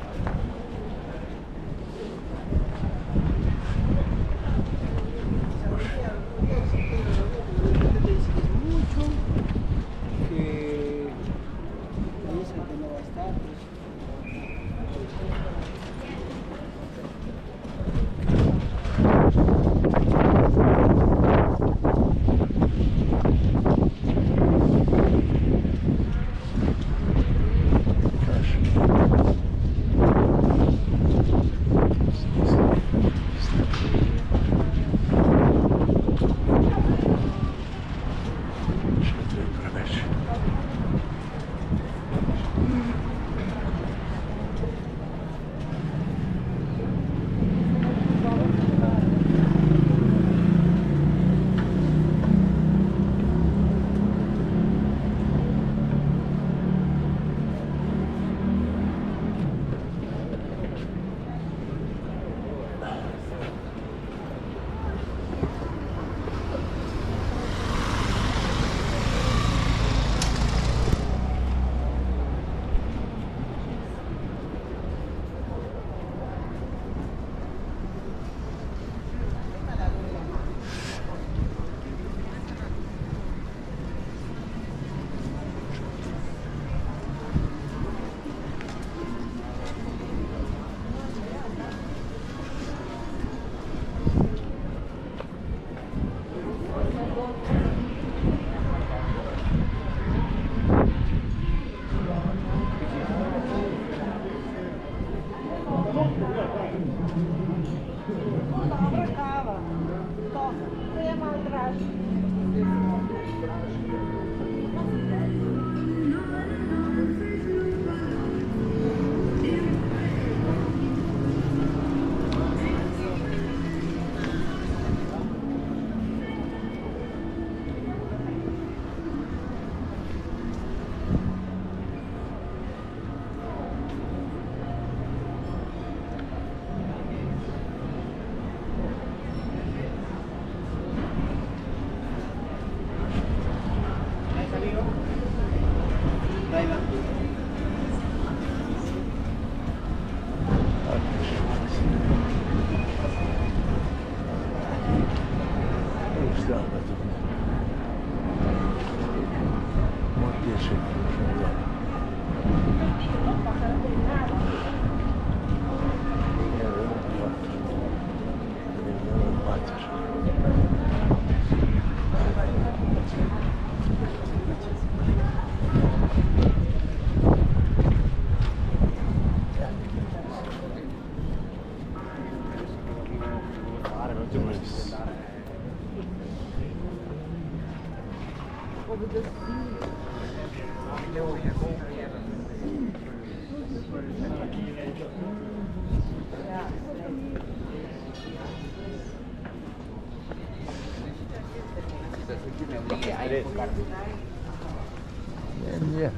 Nie.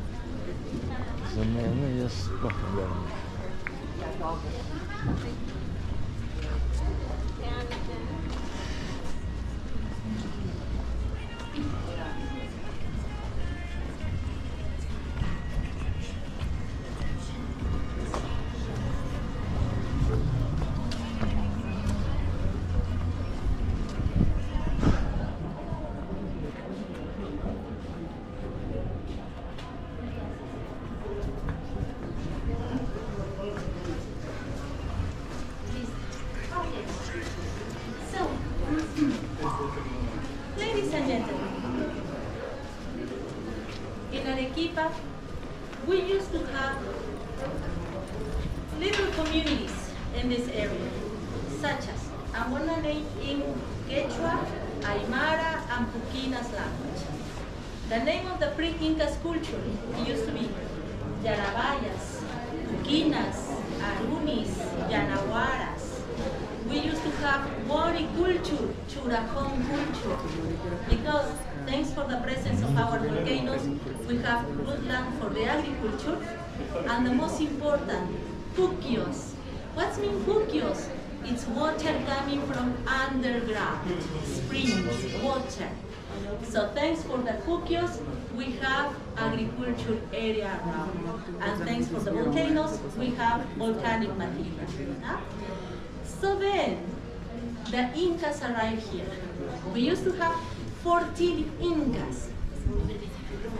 Za mene jaz sploh ne vem. Ladies and gentlemen, in Arequipa, we used to have little communities in this area, such as, I'm going to name in Quechua, Aymara, and Puquina's language. The name of the pre-Incas culture used to be Yarabayas, Puquinas, Arunis, Yanahuaras, we used to have water culture, churajón culture, because thanks for the presence of our volcanoes, we have good land for the agriculture, and the most important, puquios. What means puquios? It's water coming from underground, springs, water. So thanks for the puquios, we have agriculture area around. And thanks for the volcanoes, we have volcanic material. So then, the Incas arrived here. We used to have 14 Incas.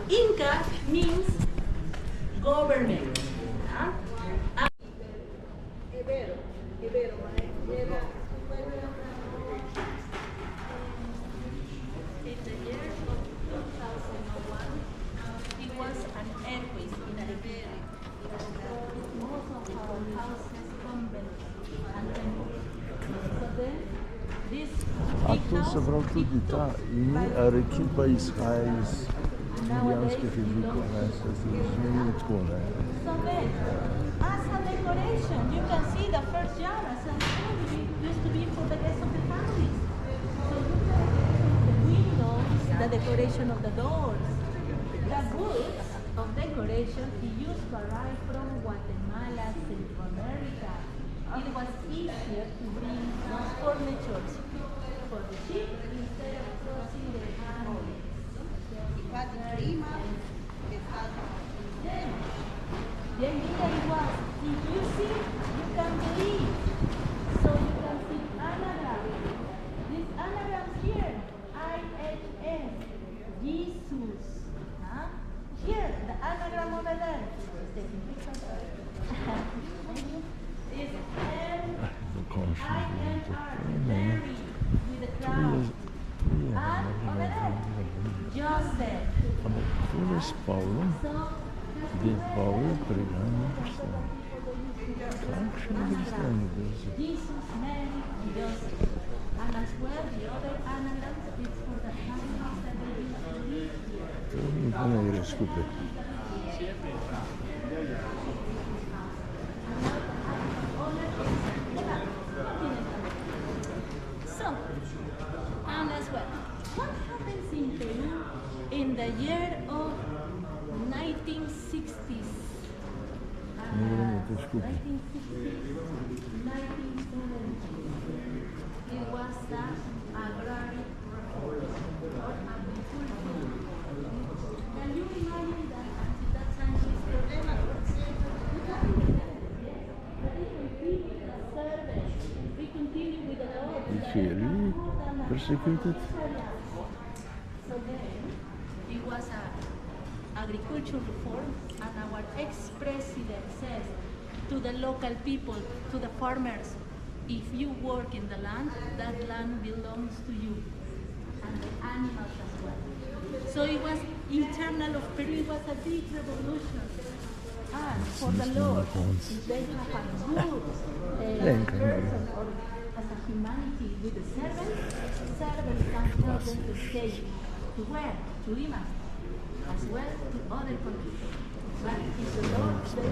Inca means government. In the year of 2001, it was an earthquake in Iberia. Most of our houses crumbled and tembled. So then, this A big to house, se prav tudi ta ekipa izhaja iz indijanskih jezikov, ne, se zmeni tako, ne. So then, as a decoration, you can see the first yard as a used to be for the guests of the families. So you can see the windows, the decoration of the doors. The goods of decoration used to arrive from Guatemala, Central America. It was easier to bring those furnitures for the ship instead of crossing the Andes. The idea was, if you see, you can believe. So you can see anagrams. This anagrams here, IHS, Jesus. Huh? Here, the anagram over there. Is INR, Mary, with a crown. And over there, Joseph. Tole s Pavlom, gdje Pavle preganja kristjane. Kakšne kristjane brzo? Jesus, Mary, Joseph. And as well, the other anagrams, it's for the families that they used to live here. To nikdo ne gre skupaj. So, and as well, what happens in Peru in the year of 1960s? Ne gremo to skupaj. 1970s. It was the agrarian reform or agriculture. Can you imagine that until that time this problem? We continue with the law. Really persecuted? So then, it was an agriculture reform, and our ex-president says to the local people, to the farmers, if you work in the land, that land belongs to you, and the animals as well. So it was internal of Peru, it was a big revolution. And for the Lord, if they have a good person or as a humanity with the servants can tell them to stay. To where? To Lima. As well to other countries. But if the Lord says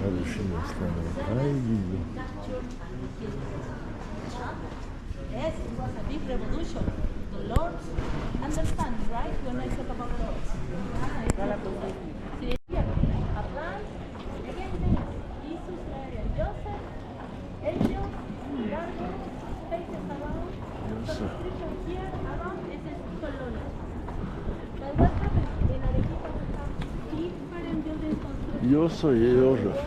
servants capture and kill them. Yes, it was a big revolution. The Lords understand, right? When I talk about Lords. Jesus, Mary, and Joseph, angels, guardians, faces around. So the scripture here around is this colony. But what happens in Arequipa? We have different building constructions. Yo soy Jožef.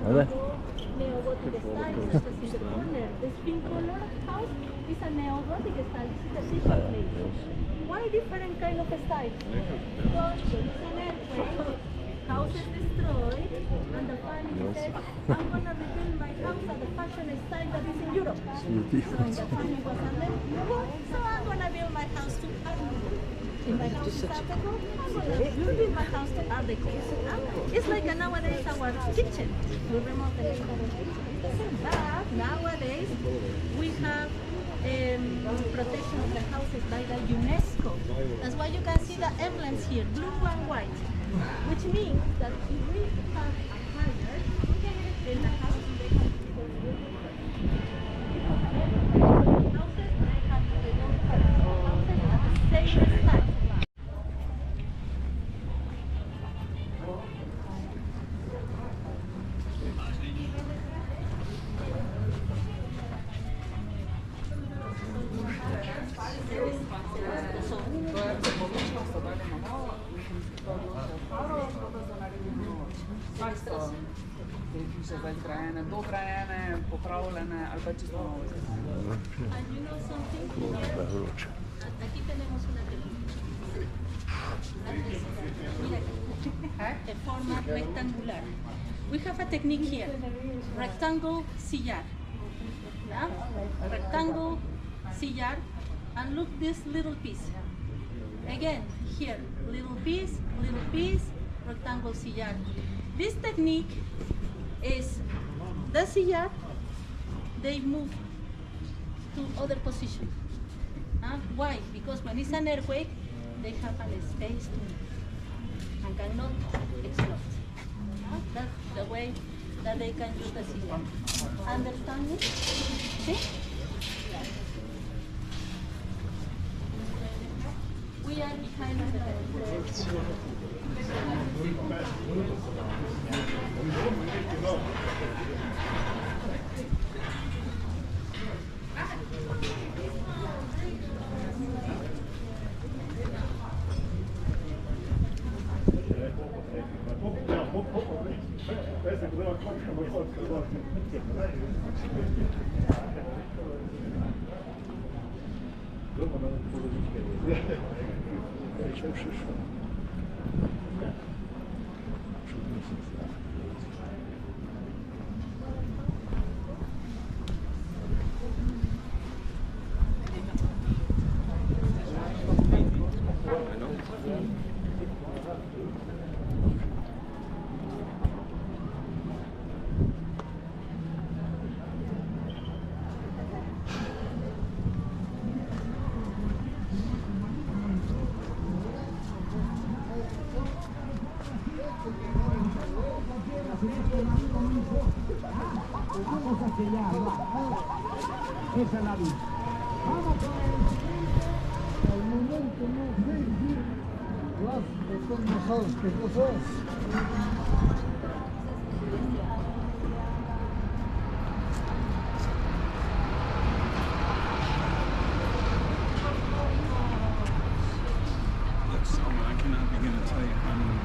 Ale? Neo-Gothic style, which is in the corner. The pink color house is a neo-Gothic style. This is a different place. Why different kind of style? Because there is an earthquake, house is destroyed, and the family says, I'm going to rebuild my house at the fashion style that is in Europe. So the family was under, so I'm going to build my house to Art Deco. If my house is Art Deco, I'm going to build my house to Art Deco. It's like nowadays our kitchen. We remove the kitchen. But nowadays we have protection of the houses by the UNESCO. That's why you can see the emblems here, blue and white, which means that if we have a fire in the house, they can Vsak so te hiše zdaj zgrajene, dograjene, popravljene ali pa čisto novo. And you know something? Aquí tenemos una televisión. De forma rectangular. We have a technique here. Rectangle sillar. Yeah? Rectangle sillar. And look this little piece. Again, here, little piece, rectangle sillar. This technique is the sillar, they move to other position. Why? Because when it's an earthquake, they have a space to move and cannot explode. That's the way that they can use the sillar. Understand me? See? We are behind the Esa es la vida. Vamos con el momento más difícil. Las personas que tú sos. I cannot begin to tell you how many.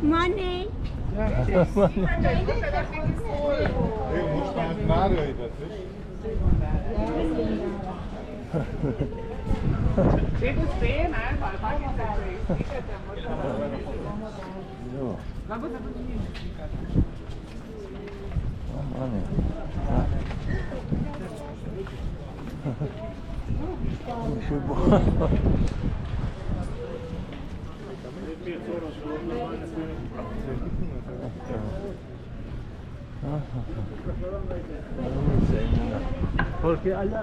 Money. Porque allá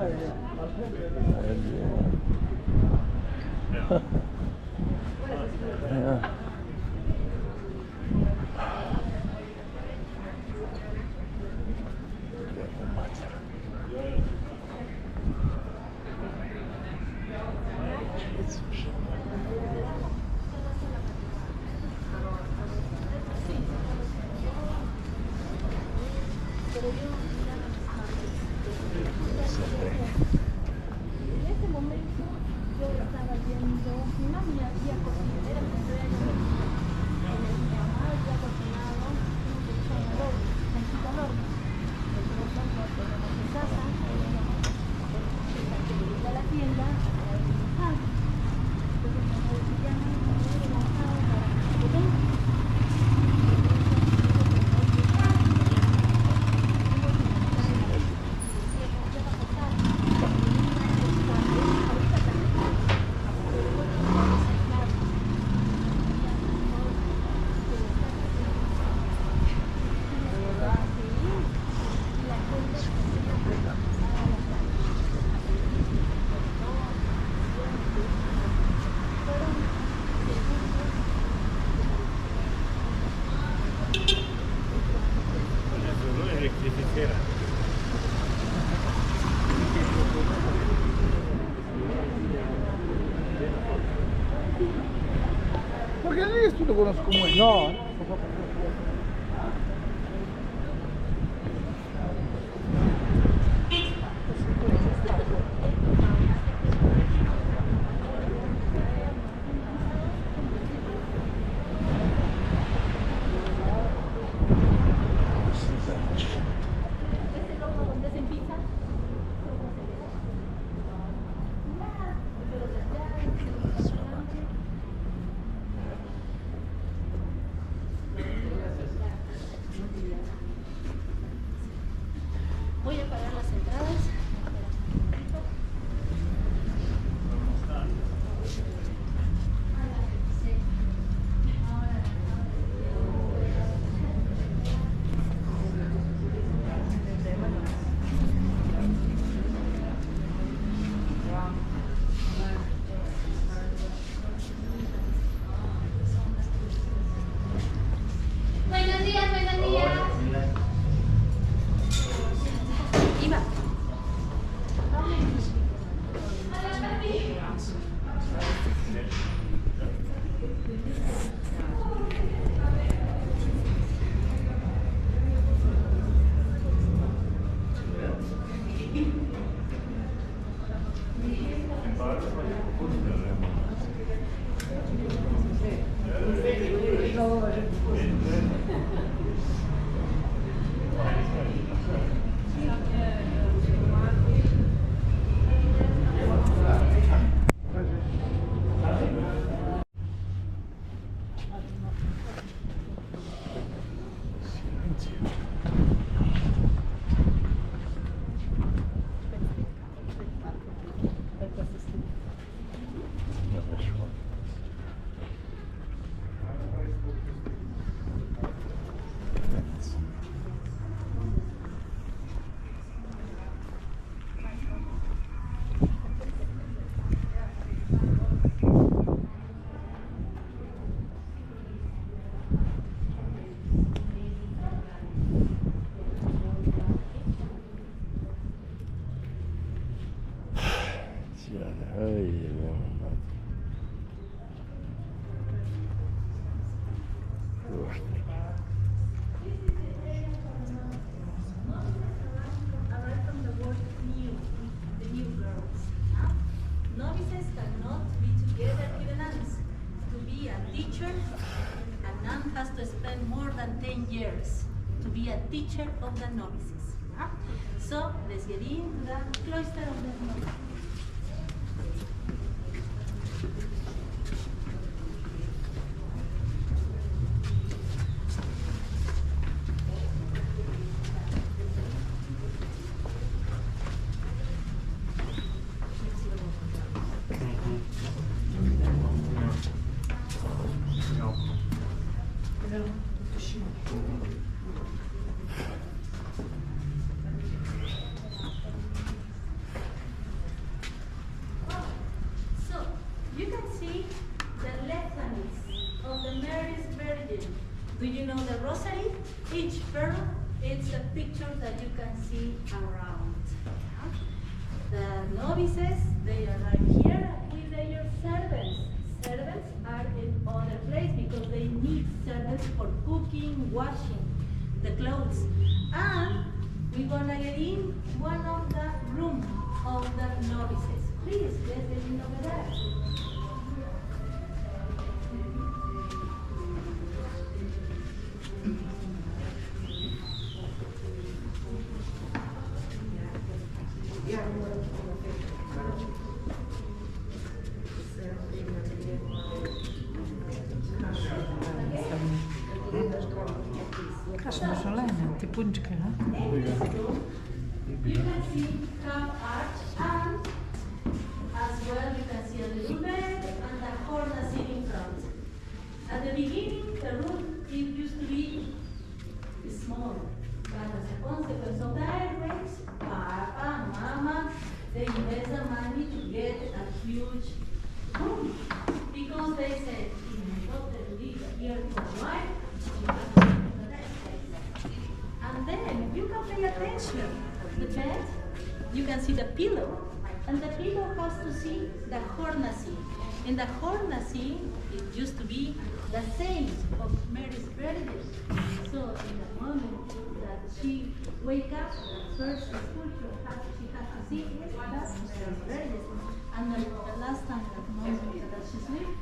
En ese momento yo estaba viendo, mi mami había cocinado, era mi cumpleaños. Porque non è che tu lo conosco come. No. Voy a pagar las entradas. Buenos días, buenos días. Iba. Arrive from the word new, the new girls. Novices cannot be together with a nuns. To be a teacher, a nun has to spend more than 10 years to be a teacher of the novices. So let's get into the cloister of the novices. So, you can see the litanies of the Mary's Virgin. Do you know the rosary? Each pearl, it's a picture that you can see around. The novices, they arrive here with their servants. Servants are in other place because they need servants for cooking, washing the clothes. And we're gonna get in one of the rooms of the novices. Please, let's get in over there. Kašno šalene, ti punčke, ha? You can see half arch and as well you can see a little bed and the cornice in front. At the beginning the room it used to be small, but as a consequence of the earthquakes, Papa, Mama, they invest the money to get a huge room because they said if you got to live here for a while, you have to live in the next place. And then you can pay attention. The bed, you can see the pillow, and the pillow has to see the cornice. In the cornice see, it used to be the saint of Mary's birthday. So in the moment that she wake up, the first sculpture she has to see is that Mary's birthday. And the last time that she sleeps,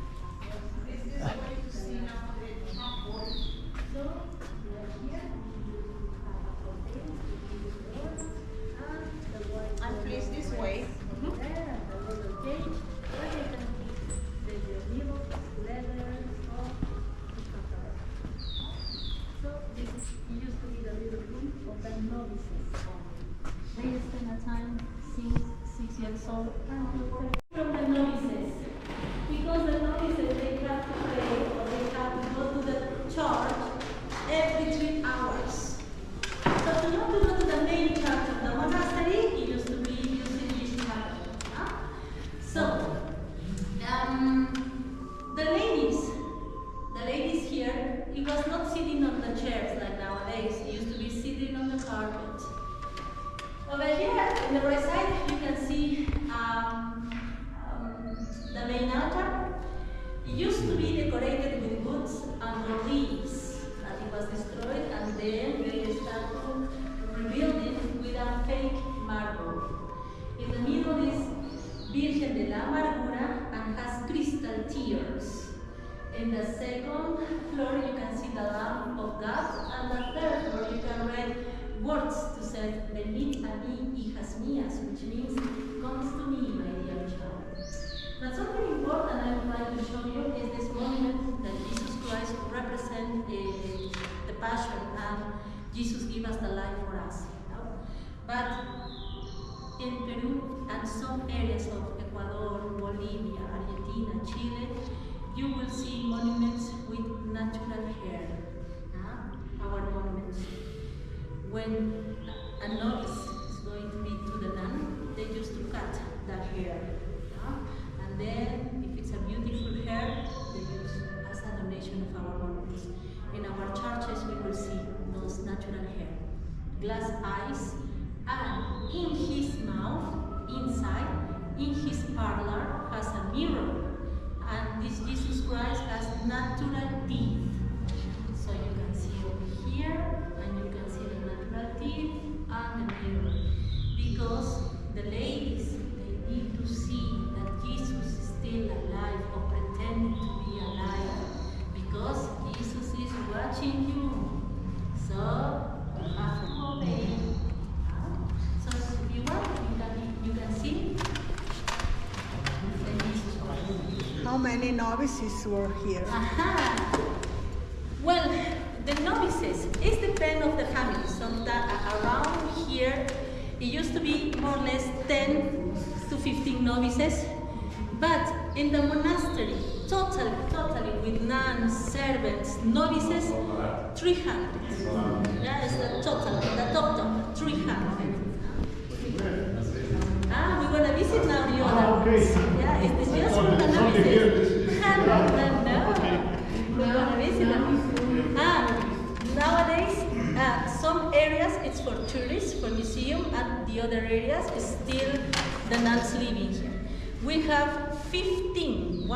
this is going to see now the temple. So we are here. And please this way. They spend a time since 6 years old from the novices. Because the novices, they have to pray or they have to go to the church every 3 hours. So to not to go to the main church of the monastery, it used to be using this chapel. So, the ladies here, it was not sitting on the chairs like nowadays. It used to be sitting on the carpet. Over here, on the right side, you can see the main altar. It used to be decorated with woods and leaves, and it was destroyed, and then they started rebuilding with a fake marble. In the middle is Virgen de la Amargura and has crystal tears. In the second floor, you can see the Lamb of God, and the third floor, you can read words to say, "Venid a mí, hijas mías," which means, "Comes to me, my dear child." But something important I would like to show you is this monument that Jesus Christ represents the Passion, and Jesus gave us the life for us. But in Peru and some areas of Ecuador, Bolivia, Argentina, Chile, you will see monuments with natural hair. Our monuments. When a novice is going to be to the nun, they used to cut that hair. And then, if it's a beautiful hair, they use as a donation of our monuments. In our churches, we will see those natural hair. Glass eyes, and in his mouth, inside, in his parlor, has a mirror. And this Jesus Christ has natural teeth. So you can see over here, and you can see the natural teeth and the mirror. Because the ladies, they need to see that Jesus is still alive or pretending to be alive. Because Jesus is watching you. So you have to obey. So if you want, you can see the Jesus Christ. How many novices were here? Well, the novices, it depends on the family. Around here, it used to be more or less 10 to 15 novices. But in the monastery, totally with nuns, servants, novices, 300. That is the total, the top, 300. We're going to visit now the other ones. Yeah, it's just for the novices. We're going to visit them. Nowadays, some areas it's for tourists, for museum, and the other areas is still the nuns living here. We have 15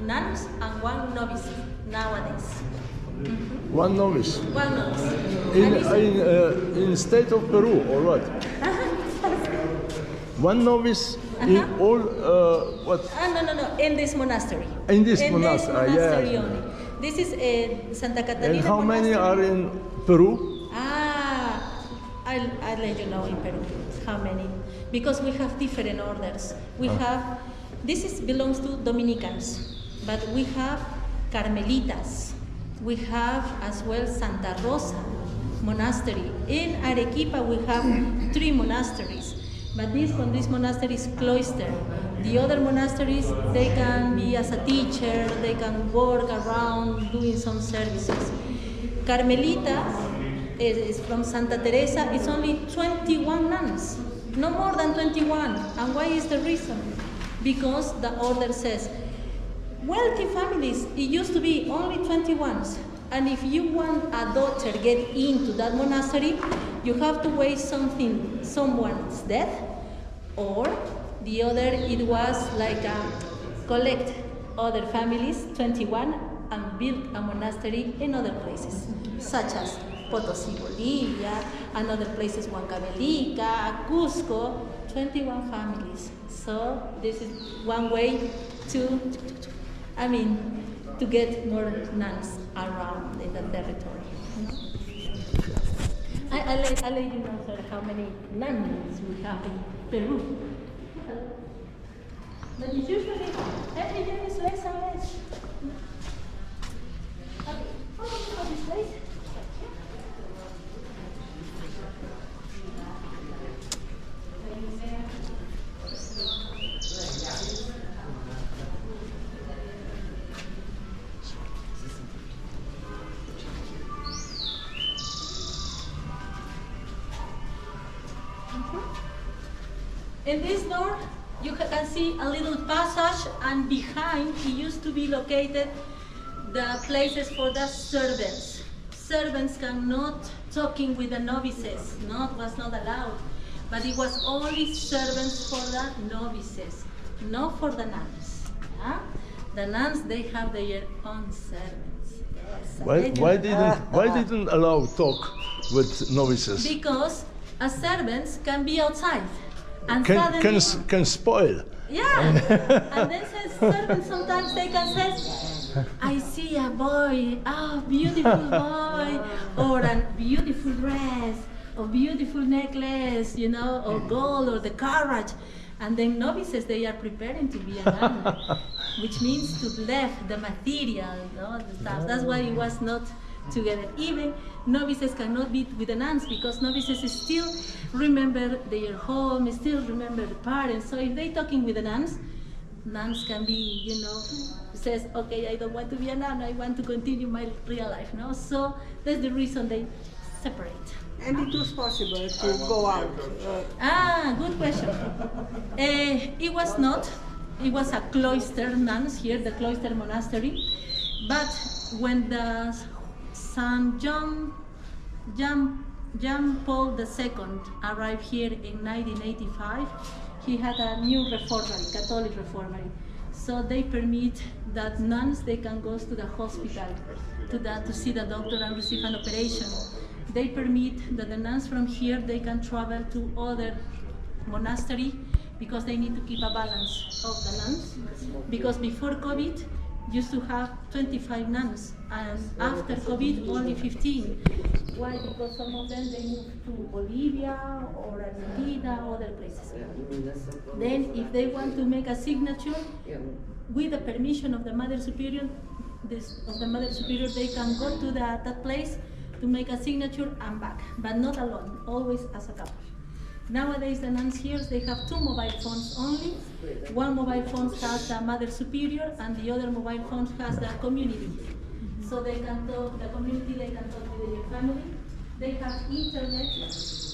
nuns and 1 novice nowadays. One novice. One novice. In the state of Peru, or what? One novice in all what? No. In this monastery. In this monastery, yeah. Only. This is Santa Catalina. And how many are in Peru? I'll let you know in Peru how many, because we have different orders. We have belongs to Dominicans, but we have Carmelitas. We have as well Santa Rosa Monastery. In Arequipa we have 3 monasteries, but this monastery is cloister. The other monasteries, they can be as a teacher, they can work around doing some services. Carmelita is from Santa Teresa, it's only 21 nuns, no more than 21. And why is the reason? Because the order says, wealthy families, it used to be only 21s. And if you want a daughter to get into that monastery, you have to wait someone's death, or the other, it was like a collect other families, 21, and built a monastery in other places, such as Potosí, Bolivia, and other places, Huancavelica, Cusco, 21 families. So this is one way to get more nuns around in the territory. I'll let you know, sir, how many nuns we have in Peru. But it's usually every year is less and less. Okay, how much for this place? In this door, you can see a little passage, and behind it used to be located the places for the servants. Servants cannot talking with the novices, was not allowed. But it was only servants for the novices, not for the nuns. Yeah? The nuns, they have their own servants. Yes. Why didn't allow talk with novices? Because a servants can be outside. And can spoil. Yeah, and then servants sometimes they can say, I see a boy, beautiful boy, or a beautiful dress, or beautiful necklace, or gold, or the carriage. And then novices, they are preparing to be a nun, which means to leave the material, the stuff. That's why it was not together. Even novices cannot be with the nuns, because novices still remember their home, still remember the parents. So if they're talking with the nuns can be, says, okay, I don't want to be a nun, I want to continue my real life. So that's the reason they separate. And it was possible to go out? Good question. It was not. It was a cloister nuns here, the cloister monastery. But when the St. John Paul II arrived here in 1985, he had a new reformatory, Catholic reformatory. So they permit that nuns, they can go to the hospital to see the doctor and receive an operation. They permit that the nuns from here, they can travel to other monastery, because they need to keep a balance of the nuns. Because before COVID, used to have 25 nuns, and after COVID, only 15. Why? Because some of them, they moved to Bolivia or Argentina, other places. Then, if they want to make a signature, with the permission of the Mother Superior, they can go to that place to make a signature and back, but not alone, always as a couple. Nowadays, the nuns here, they have 2 mobile phones only. One mobile phone has the Mother Superior, and the other mobile phone has the community. So they can talk, the community, they can talk with their family. They have internet,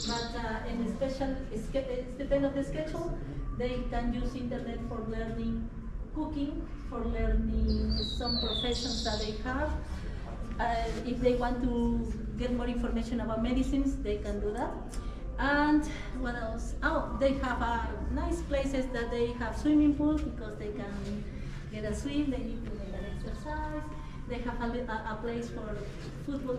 but in a special, it depends on the schedule, they can use internet for learning cooking, for learning some professions that they have. If they want to get more information about medicines, they can do that. And what else? Oh, they have nice places that they have swimming pool, because they can get a swim, they need to make an exercise. They have a place for football,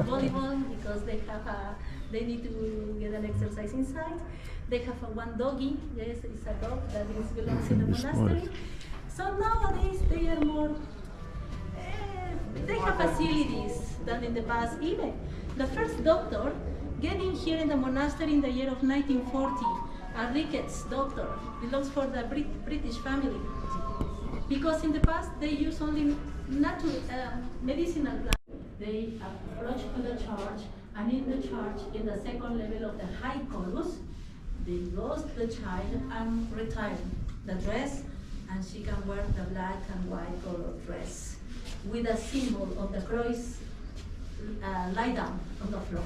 volleyball, because they need to get an exercise inside. They have one doggy, yes, it's a dog that belongs in the monastery. So nowadays they are more, they have facilities than in the past. Even the first doctor getting here in the monastery in the year of 1940, a rickets doctor, belongs for the British family. Because in the past they use only natural medicinal plants. They approach to the church, and in the church, in the second level of the high chorus, they lost the child and retire the dress, and she can wear the black and white color dress with a symbol of the cross. Lie down on the floor,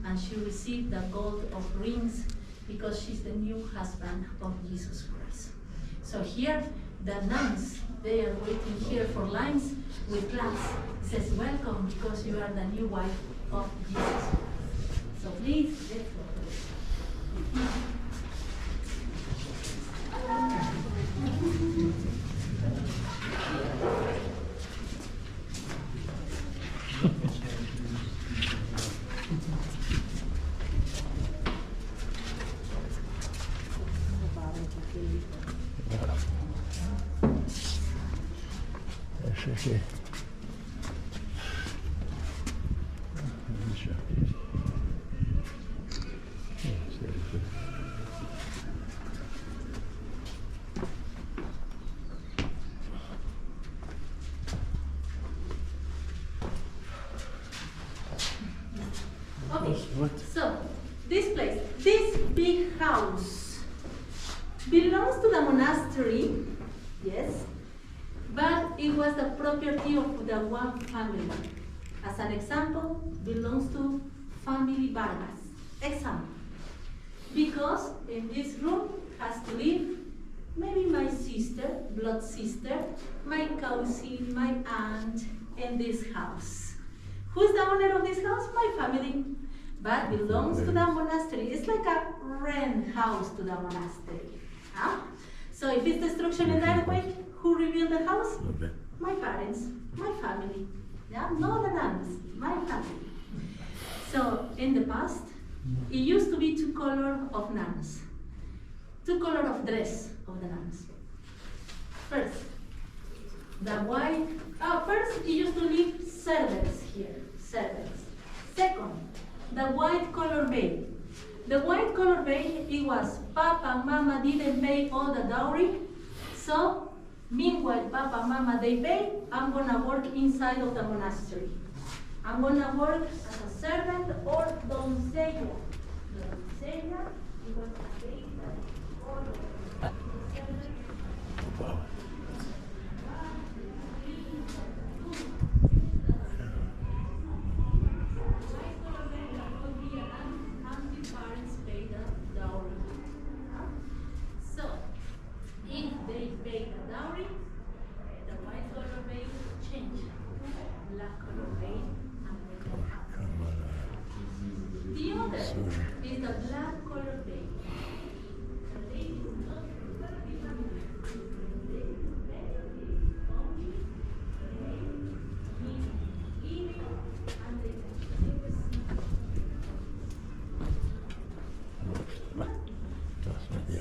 and she received the gold of rings, because she's the new husband of Jesus Christ. So here, the nuns, they are waiting here for lines with flags. It says, welcome, because you are the new wife of Jesus. So please, let's go. Așa că e. Așa. Okay, so this place, this big house belongs to the monastery, yes, but it was the property of the one family. As an example, belongs to family Vargas. Example, because in this room has to live maybe my sister, blood sister, my cousin, my aunt, in this house. Who's the owner of this house? My family, but belongs to the monastery. It's like a rent house to the monastery. Huh? So if it's destruction in that way, who rebuilt the house? My parents, my family. Yeah, not the nuns, my family. So in the past, it used to be two colors of nuns, two colors of dress of the nuns. First, the white. First, it used to live servants here, servants. Second, the white color veil. The white color veil, it was Papa and Mama didn't pay all the dowry, so meanwhile Papa and Mama they pay, I'm gonna work inside of the monastery. I'm gonna work as a servant or doncella. The doncella, it was a veil that all of the servants. Is the black color veil.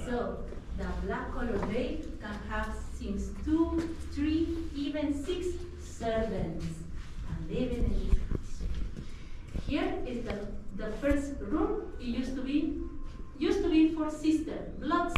So the black color veil can have since 2, 3, even 6 servants and living in this house. Here is the first room. It used to be for sister, blood.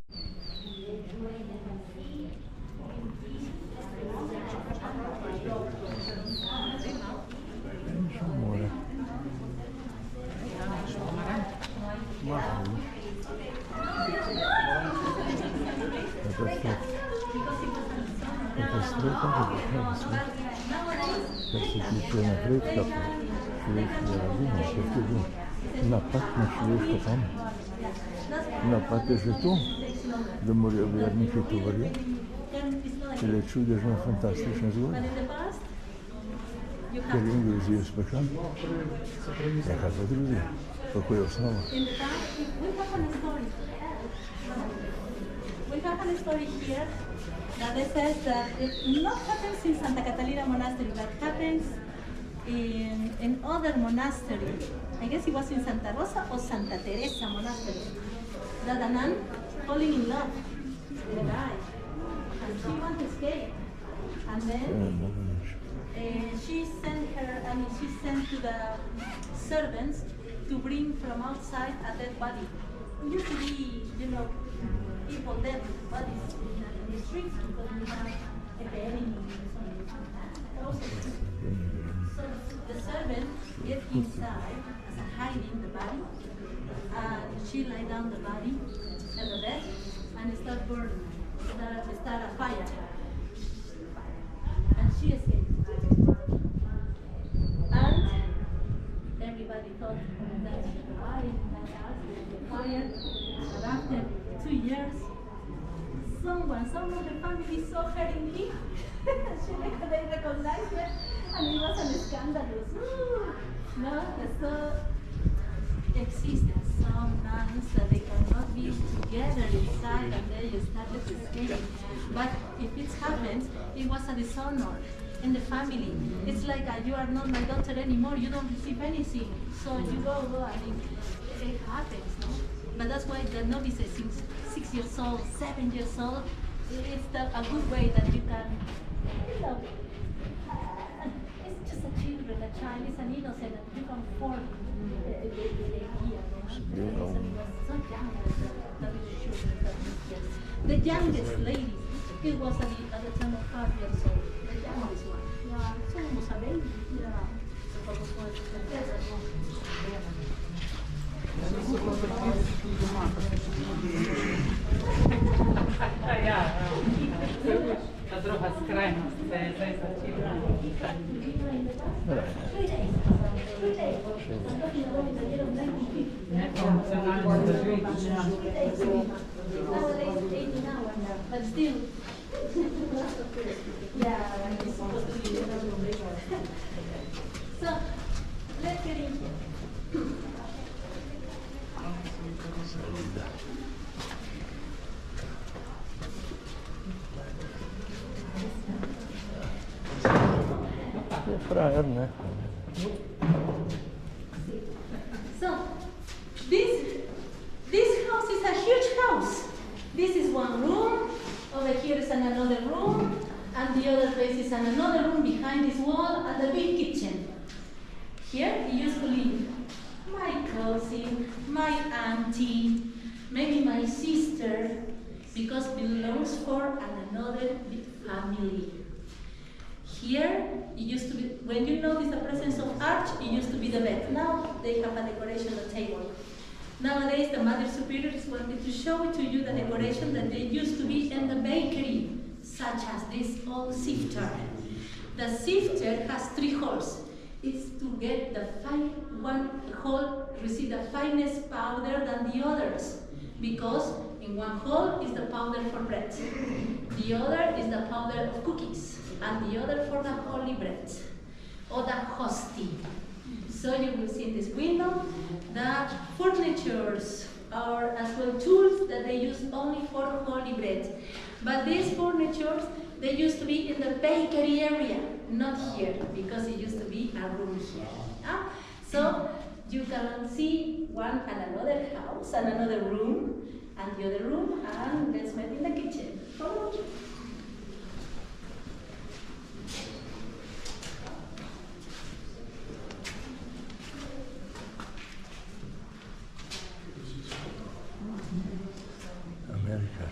Напад на човешка там. Напад е зато да му вярните товари. Или е чудесна, фантастична згода. Келин го изия спехан. Някаква други. По коя основа? We have a story here that says that it not happens in Santa Catalina Monastery, but happens in other monastery. I guess it was in Santa Rosa or Santa Teresa Monastery. That a nun falling in love with a guy, and she wants to escape, and then she sent to the servants to bring from outside a dead body. It used to be, people dead bodies in the streets because we have epidemic. So the servant gets inside, hiding the body, and she lay down the body at the bed and start burning, start a fire, and she escaped. And everybody thought that she died in that house, the fire, but after 2 years, some of the family saw her in him. They recognized her, and it was a scandalous. No, so existed some nuns that they cannot be together inside, and they started to escape. But if it happened, it was a dishonor in the family. It's like you are not my daughter anymore, you don't receive anything. So you go, and it happens, no? But that's why the novice is 6 years old, 7 years old. It's a good way that you can, it's just a child, it's an innocent, that you can form the idea. So young, the youngest lady, it was at the time of 5 years old, the youngest one. Yeah, it's almost a baby. Yeah. Ta druga skrajnost se zaista čira. Nepromocionalno zdržiti. But still, yeah, it's supposed to be. So, let's get in here. Frajer, ne? So, this house is a huge house. This is one room. Over here is another room, and the other place is another room behind this wall, and the big kitchen. Here we used to live my cousin, my auntie, maybe my sister, because it belongs for another big family. Here, it used to be, when you notice the presence of arch, it used to be the bed. Now they have a decoration table. Nowadays, the Mother Superiors wanted to show to you the decoration that they used to be in the bakery, such as this old sifter. The sifter has 3 holes. It's to get the one hole receive the finest powder than the others, because in one hole is the powder for bread, the other is the powder of cookies, and the other for the holy bread, or the hostie. So you will see in this window the furnitures, or as well tools that they use only for holy bread. But these furnitures, they used to be in the bakery area, not here, because it used to be a room here. So you can see one and another house, and another room, and the other room, and let's meet in the kitchen. Follow me. Amerika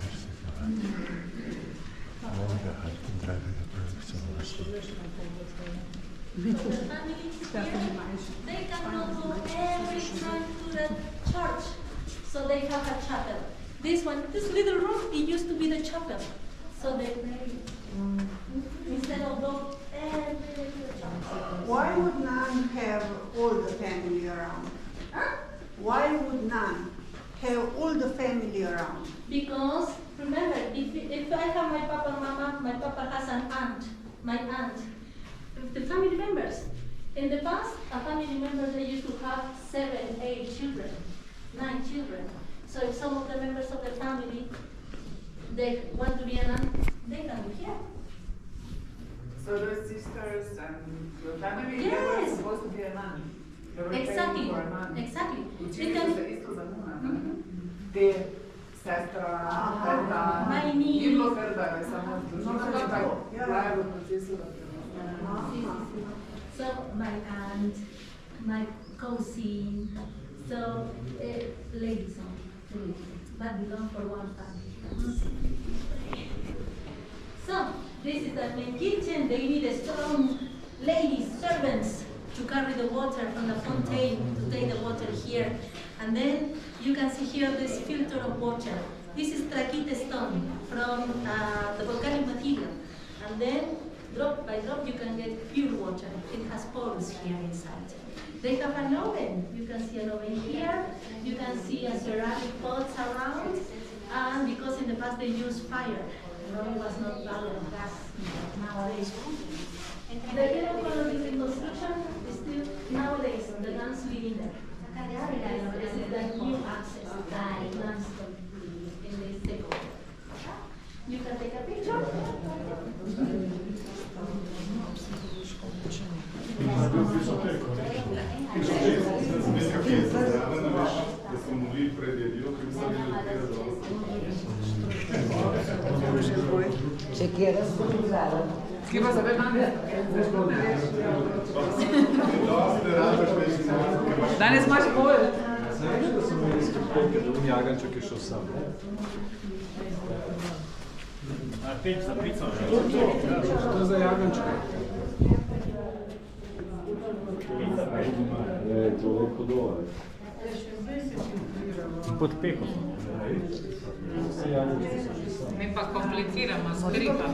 hat den dreiwilligen Produktion The families here, they cannot go every time to the church, so they have a chapel. This one, this little room, it used to be the chapel, so they pray instead of go every day to the church. Why would none have all the family around? Huh? Why would none have all the family around? Because remember, if I have my papa and mama, my papa has an aunt, my aunt. The family members. In the past, a family member, they used to have 7, 8 children, 9 children. So if some of the members of the family, they want to be an aunt, they can be here. So those sisters and your family, Yes. they were supposed to be a nun. They were Exactly. paying for a nun. Exactly. Učili They su can- se isto za nuna. Te sestra, Ferda, My niece. nije bilo Ferda, samo nisu tako trajalo u procesu da So my aunt, my cousin, so ladies only, but belong for one family. So this is the main kitchen. They need a strong ladies, servants, to carry the water from the fountain to take the water here. And then you can see here this filter of water. This is trachyte stone from the volcanic material. And then drop by drop you can get pure water. It has pores here inside. They have an oven. You can see an oven here. You can see a ceramic pots around. And because in the past they used fire, it was not gas nowadays. The yellow color is in construction is still nowadays the nuns live in there. This is the new access that nuns in this table. You can take a picture. Se quieres cruzar. ¿Qué vas a ver, Danes? Danes imaš bolj. Znaš da sam iz Krpolke, da jagančak je šao sam. Za pico. Što je za jagančak? Toliko dolara. Pod pehom. Mi pa kompliciramo skripa.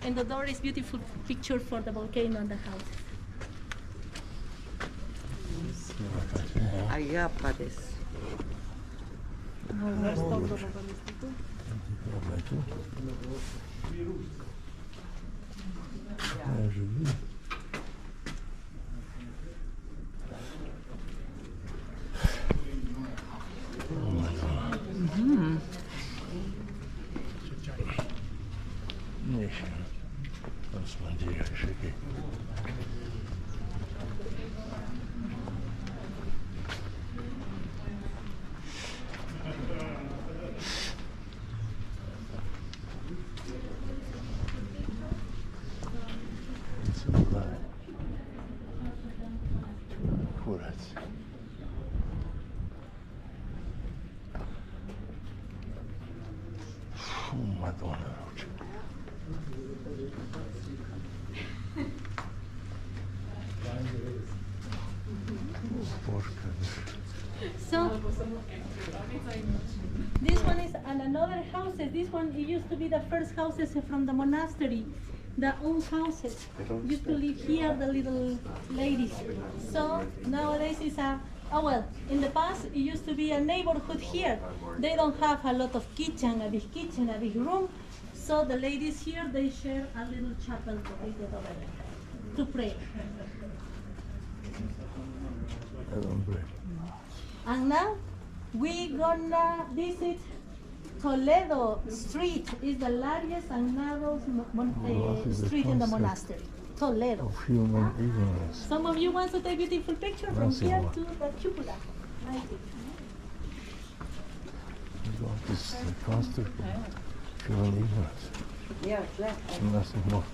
And the door is beautiful picture for the volcano and the house. Allá aparece. Madonna. So, this one is and another houses. This one it used to be the first houses from the monastery. The old houses used to live here, the little ladies. So nowadays it's a in the past it used to be a neighborhood here. They don't have a lot of kitchen, a big room. So the ladies here they share a little chapel located over there to pray. And now we gonna visit Toledo Street. Is the largest and narrowest street in the monastery. Toledo. Of human ignorance. Some of you want to take a beautiful picture from here to the cupola. God is constant human ignorance. Yeah, Nothing more.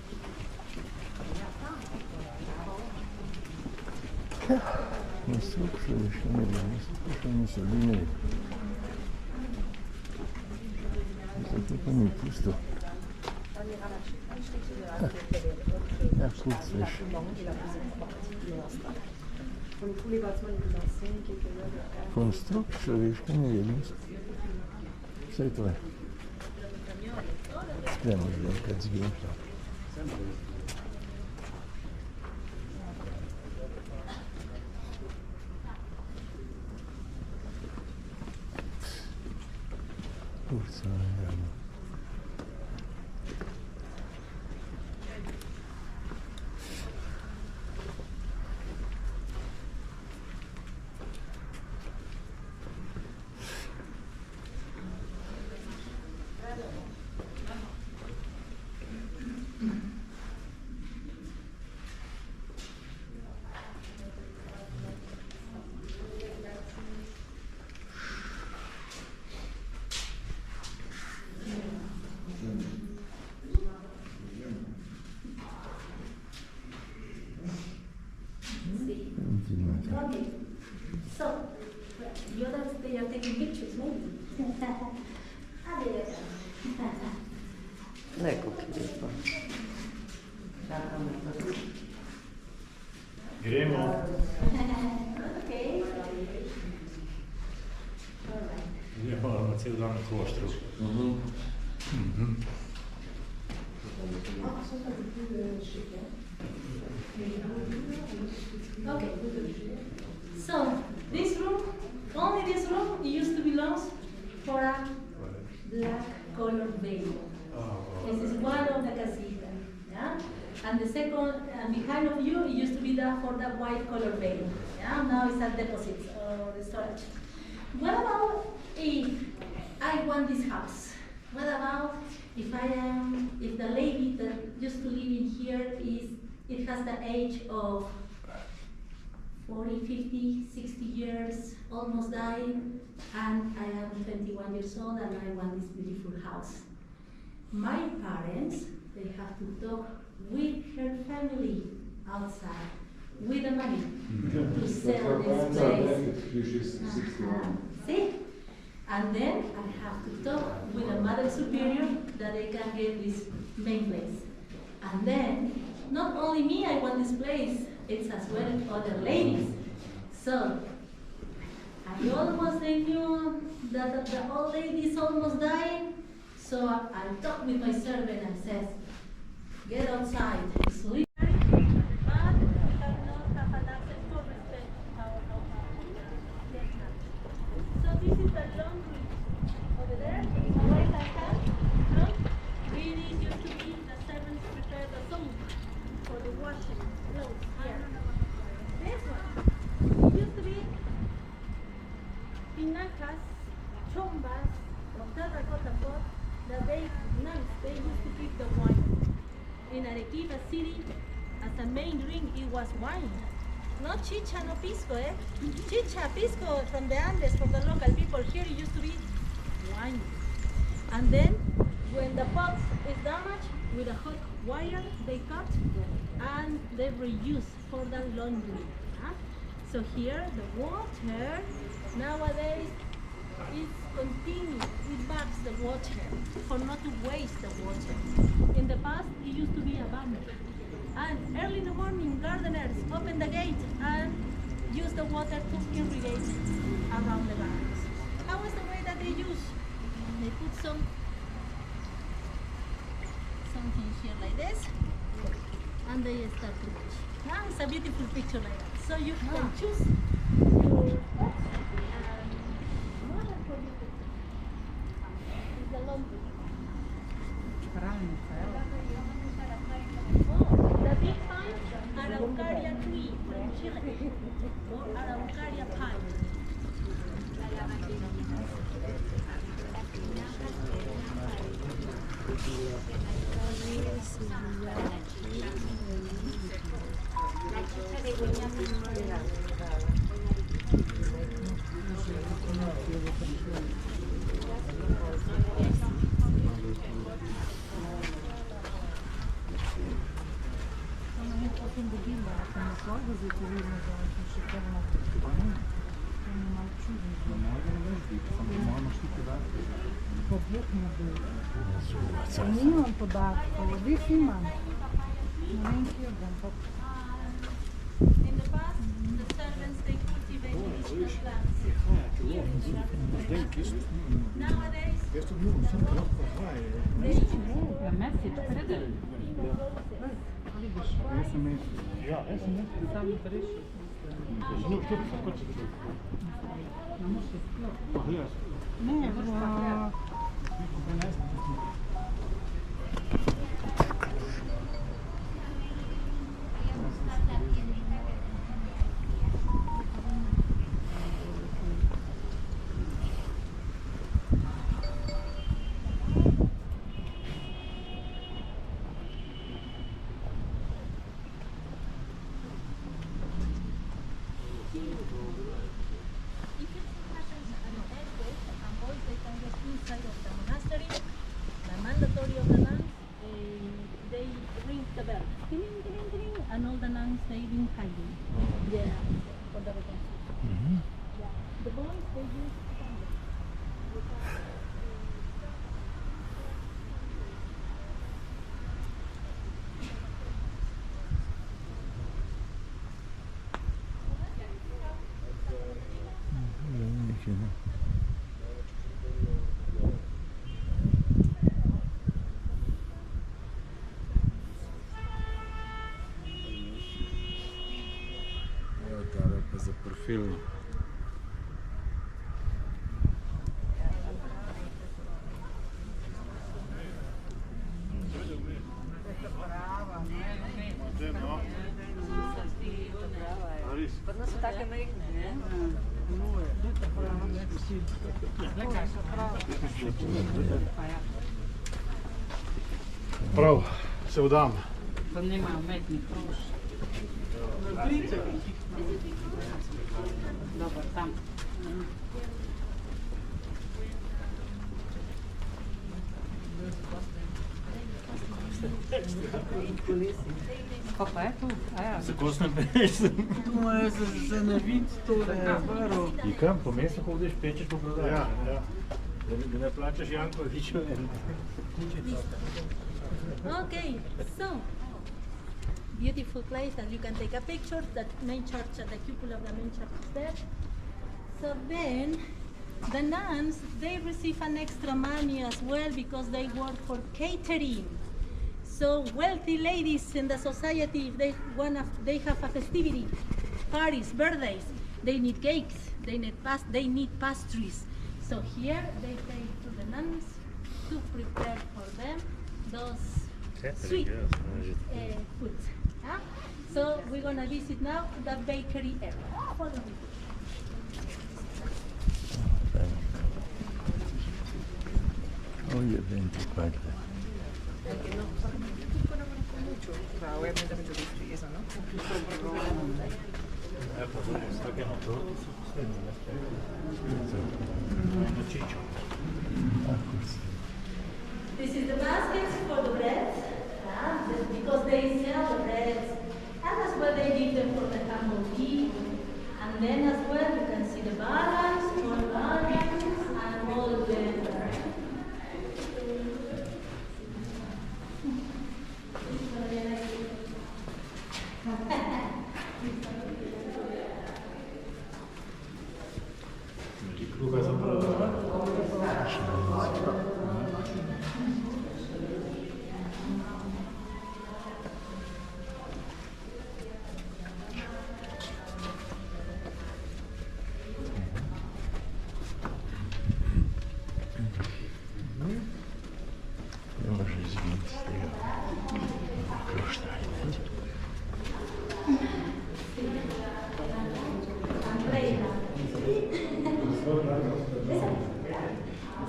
Instrukcije še ne bi, instrukcije niso bili. Zato pa mi pusto. Ja, kurz veš. Konstrukt človeške nevednosti. Vse to je. Spremno že enkrat zginil. Kurca, ja. Okay. So, the others they are taking pictures, maybe. Ecco che fa. Gremo. Okay. Ja, moramo cel dan na kloštru. Okay. So this room, only this room, it used to belong for a black colored veil. This is one of the casita, yeah. And the second, behind of you, it used to be for the white colored veil, yeah. Now it's a deposit or the storage. What about if I want this house? What about if the lady that used to live in here it has the age of 40, 50, 60 years, almost dying, and I am 21 years old and I want this beautiful house. My parents, they have to talk with her family outside, with the money, to sell this place. See? And then I have to talk with the Mother Superior that they can get this main place. And then, not only me, I want this place, it's as well other ladies. So, I almost knew that the old lady is almost dying, so I talked with my servant and says, get outside, sleep. But we have not have an access to respect our So this is the laundry over there, on the right hand. Look, really used to be the servants prepare the soap for the washing clothes here. This one used to be tinajas, chombas, or terracotta pot that they used to keep the wine. In Arequipa city, as a main drink, it was wine. Not chicha, no pisco, eh? Chicha, pisco from the Andes, from the local people. Here it used to be wine. And then, when the pot is damaged, with a hot wire, they cut and they reuse for the laundry. Huh? So here, the water, nowadays, is continuous. It bags the water for not to waste the water. In the past, it used to be a bump. And early in the morning, gardeners open the gate and use the water to irrigate around the gardens. How is the way that they use? They put something here like this, and they start to wash. Now it's a beautiful picture like that. So you can choose your pot and water for you to take. It's the laundry. The big pine, Araucaria tree from Chile, or Araucaria pine. Nimam podatkov, ovih imam. Ne vem, kje bom. In the past, the servants, they cultivate medicinal plants. Here in Chile. Nowadays, and all the nuns they been hiding. Yeah, for the reconstruction. Yeah. The boys they use candles. film. Kod nas su take majhne, ne? Prav, se vdam. Pa nima umetnih rož. Dobar, tam. Kako pa je tu? Za kosne pesem. To je za navid, tole baro. I kam, po mestu hodiš, pečeš po prodaji? Ja, ja. Da ne plačaš Jankoviću. Okay, so beautiful place that you can take a picture. That main church, the cupola of the main church is there. So then the nuns, they receive an extra money as well because they work for catering. So wealthy ladies in the society, if they have a festivity, parties, birthdays, they need cakes, they need pastries. So here they pay to the nuns to prepare for them those sweet foods. Yeah? So we're gonna visit now the bakery area. Follow me. Oye, 24. Obviamente me tuviste eso, ¿no? This is the baskets for the breads, because they sell the breads, and as well they give them for the humble tea. And then as well you can see the balance, small balance, and all the Kruha za prodajo. Ne može izviniti stega. Krošta, ajde.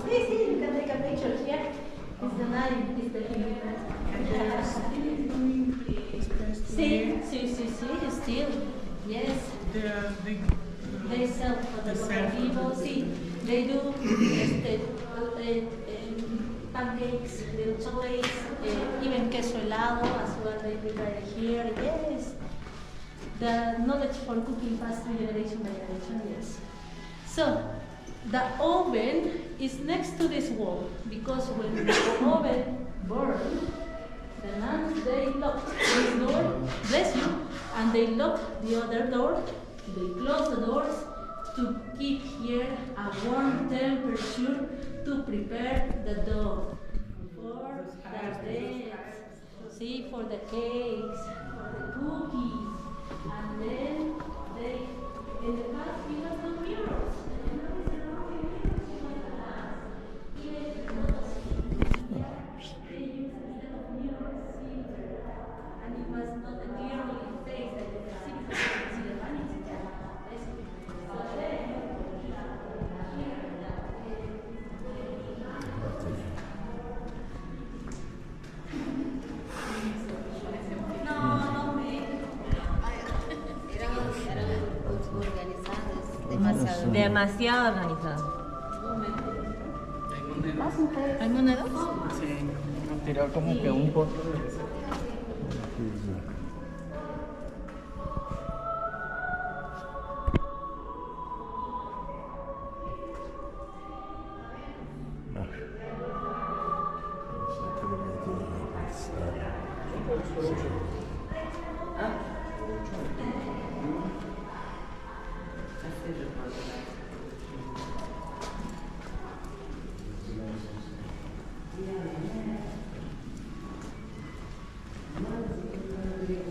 See, you can take a picture here. It's the nine, it's the See, still, yes. They sell for the people. See, they do pancakes, little chocolates, even queso helado as well. They prepare here. Yes, the knowledge for cooking passed through generation by generation. Yes. So the oven is next to this wall because when the oven burned, the nuns they locked this door, bless you, and they locked the other door. They closed the doors to keep here a warm temperature to prepare the dough for the breads, see, for the cakes, for the cookies, and then they, in the past, we have the mirrors. Demasiado organizado. ¿Hay monedas? Sí, han tirado como que un poco.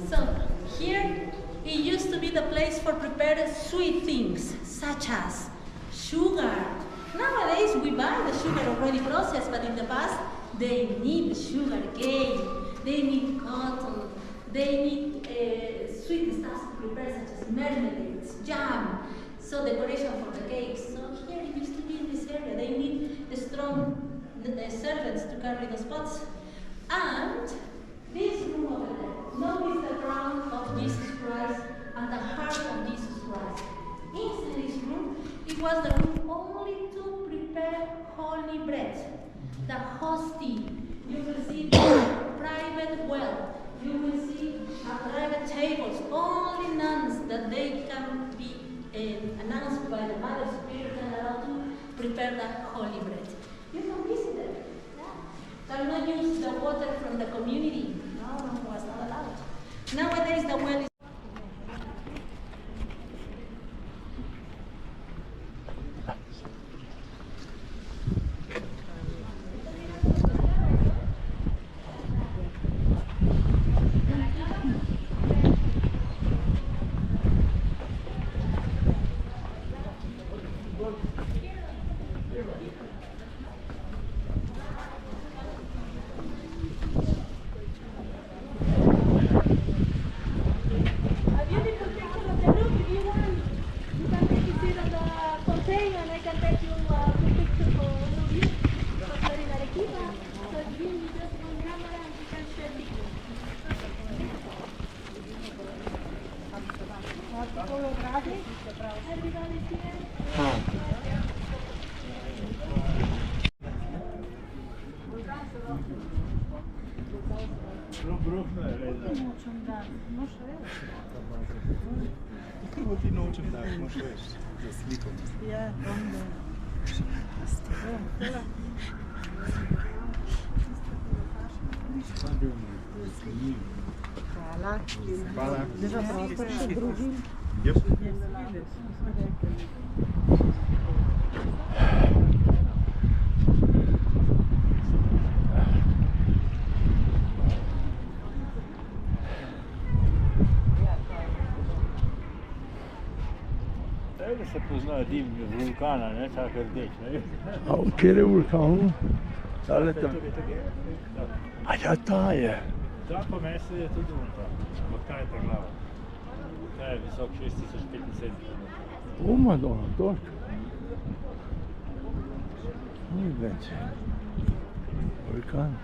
So here it used to be the place for prepared sweet things, such as sugar. Nowadays, we buy the sugar already processed, but in the past, they need sugar cane, they need cotton, they need sweet stuff to prepare, such as marmalades, jam, so decoration for the cakes. So here it used to be in this area. They need strong servants to carry those pots. And this room over there, notice the crown of Jesus Christ and the heart of Jesus Christ. Inside this room, it was the room only to prepare holy bread. The hostie, you will see the private well, you will see private tables, only nuns that they can be announced by the Mother Spirit and allowed to prepare that holy bread. You can visit it. Cannot use the water from the community. No, was not allowed. Nowadays the well is Kako ti nočem tak, moš veš, za sliko. Ja, onda. Hvala. Hvala. Drža prostor še drugim. Jep. Da se pozna dim vulkana, ne, tak rdeč, ne? A kjer je vulkan? Tale tam. A ja, ta je. Ta po mestu je tudi vulkan, ampak ta je ta glava. Ta je visok 6075. O, Madonna, toliko. Ni več. Vulkan.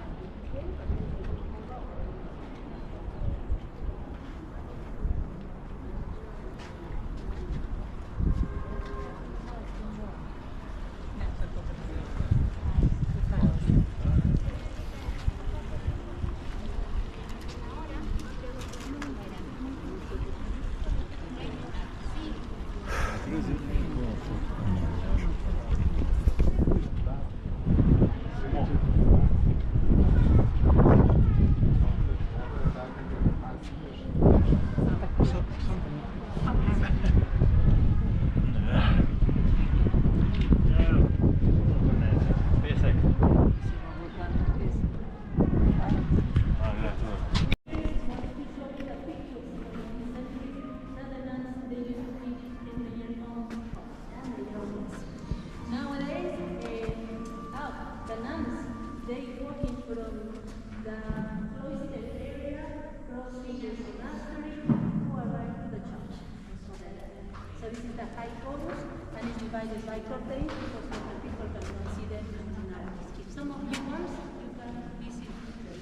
Divided by curtains because local people cannot see them in our skip. Some of you want, you can visit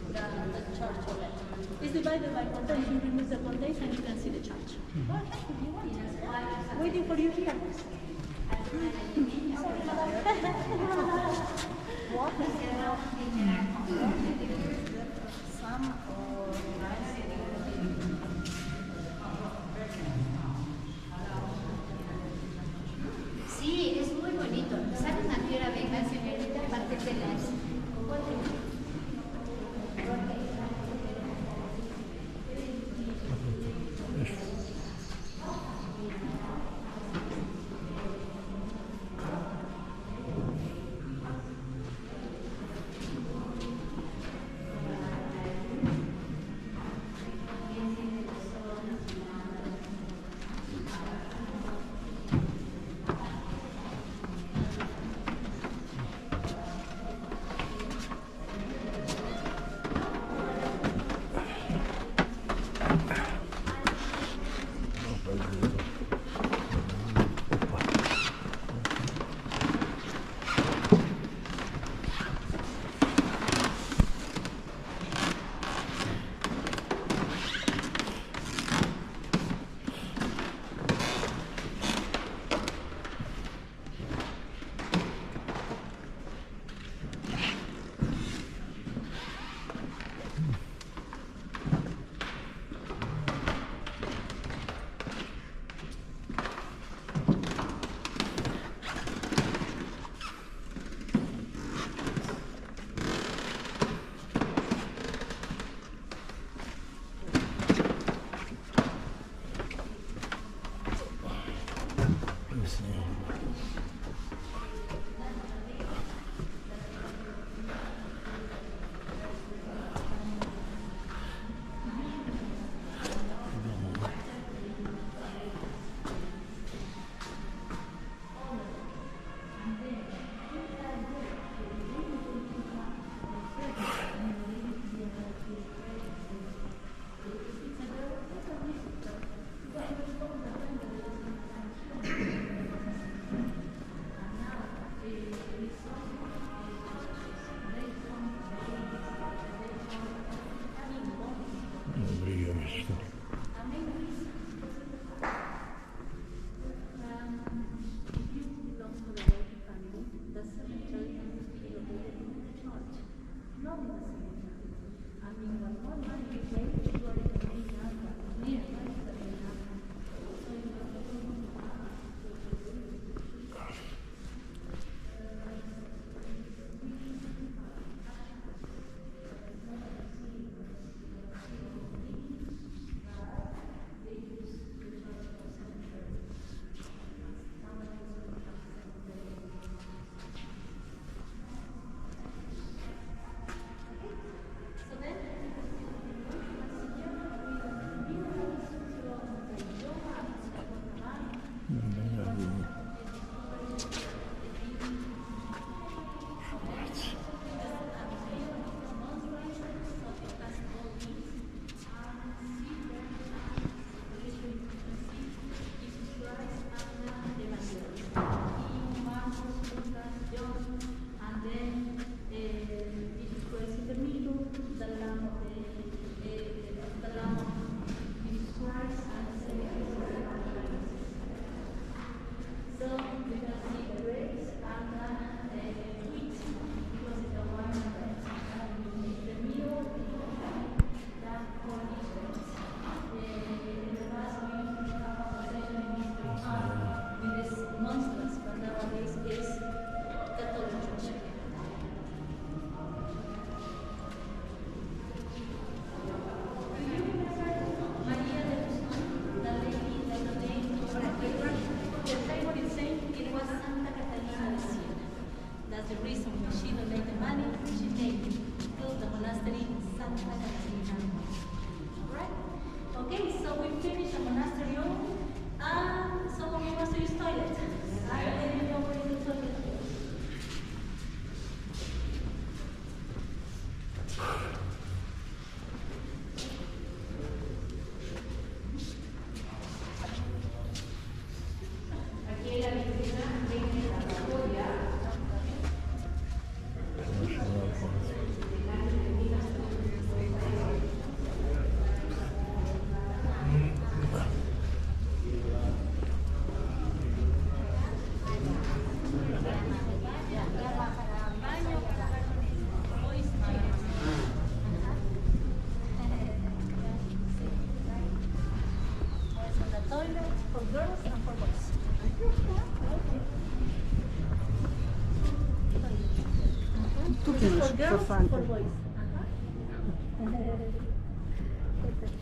the church over there. It's divided by curtains. You remove the curtains and you can see the church. If you want. Waiting for you here. Sí, es muy bonito. ¿Saben a qué hora vengan? Señorita, a partir de las 4.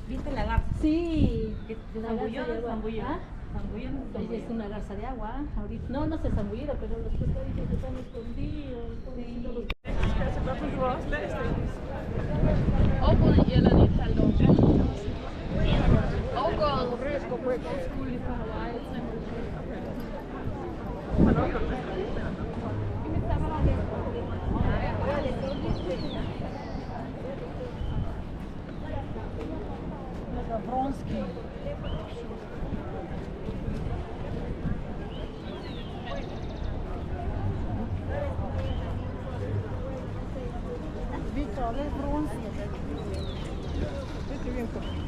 ¿Viste la garza? Sí. ¿Zambulló? ¿Zambulló? Ella es una garza de agua. Ahorita no se zambullida, pero los pescaditos están escondidos. Ook al een jelle niet gaan lopen. Ook al rustig op school van Hawaii. Bronski. Victor, es bronce. Este bien cortito.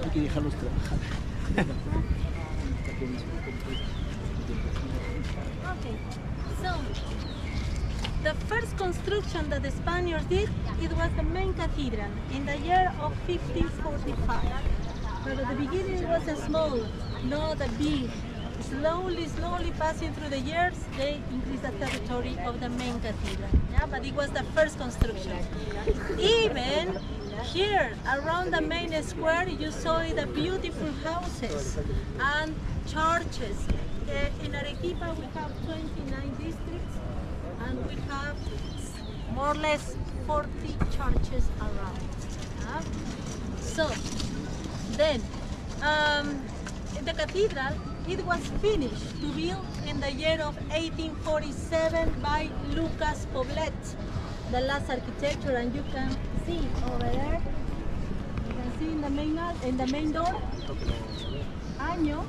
Hay que dejarlos trabajar. Okay, so the first construction that the Spaniards did, it was the main cathedral in the year of 1545. But at the beginning it was small, not a big. Slowly passing through the years, they increased the territory of the main cathedral. Yeah, but it was the first construction. Even Here, around the main square, you saw the beautiful houses and churches. In Arequipa, we have 29 districts, and we have more or less 40 churches around. So, then, the cathedral, it was finished to build in the year of 1847 by Lucas Poblet, the last architecture, and you can see over there. You can see in the main door, año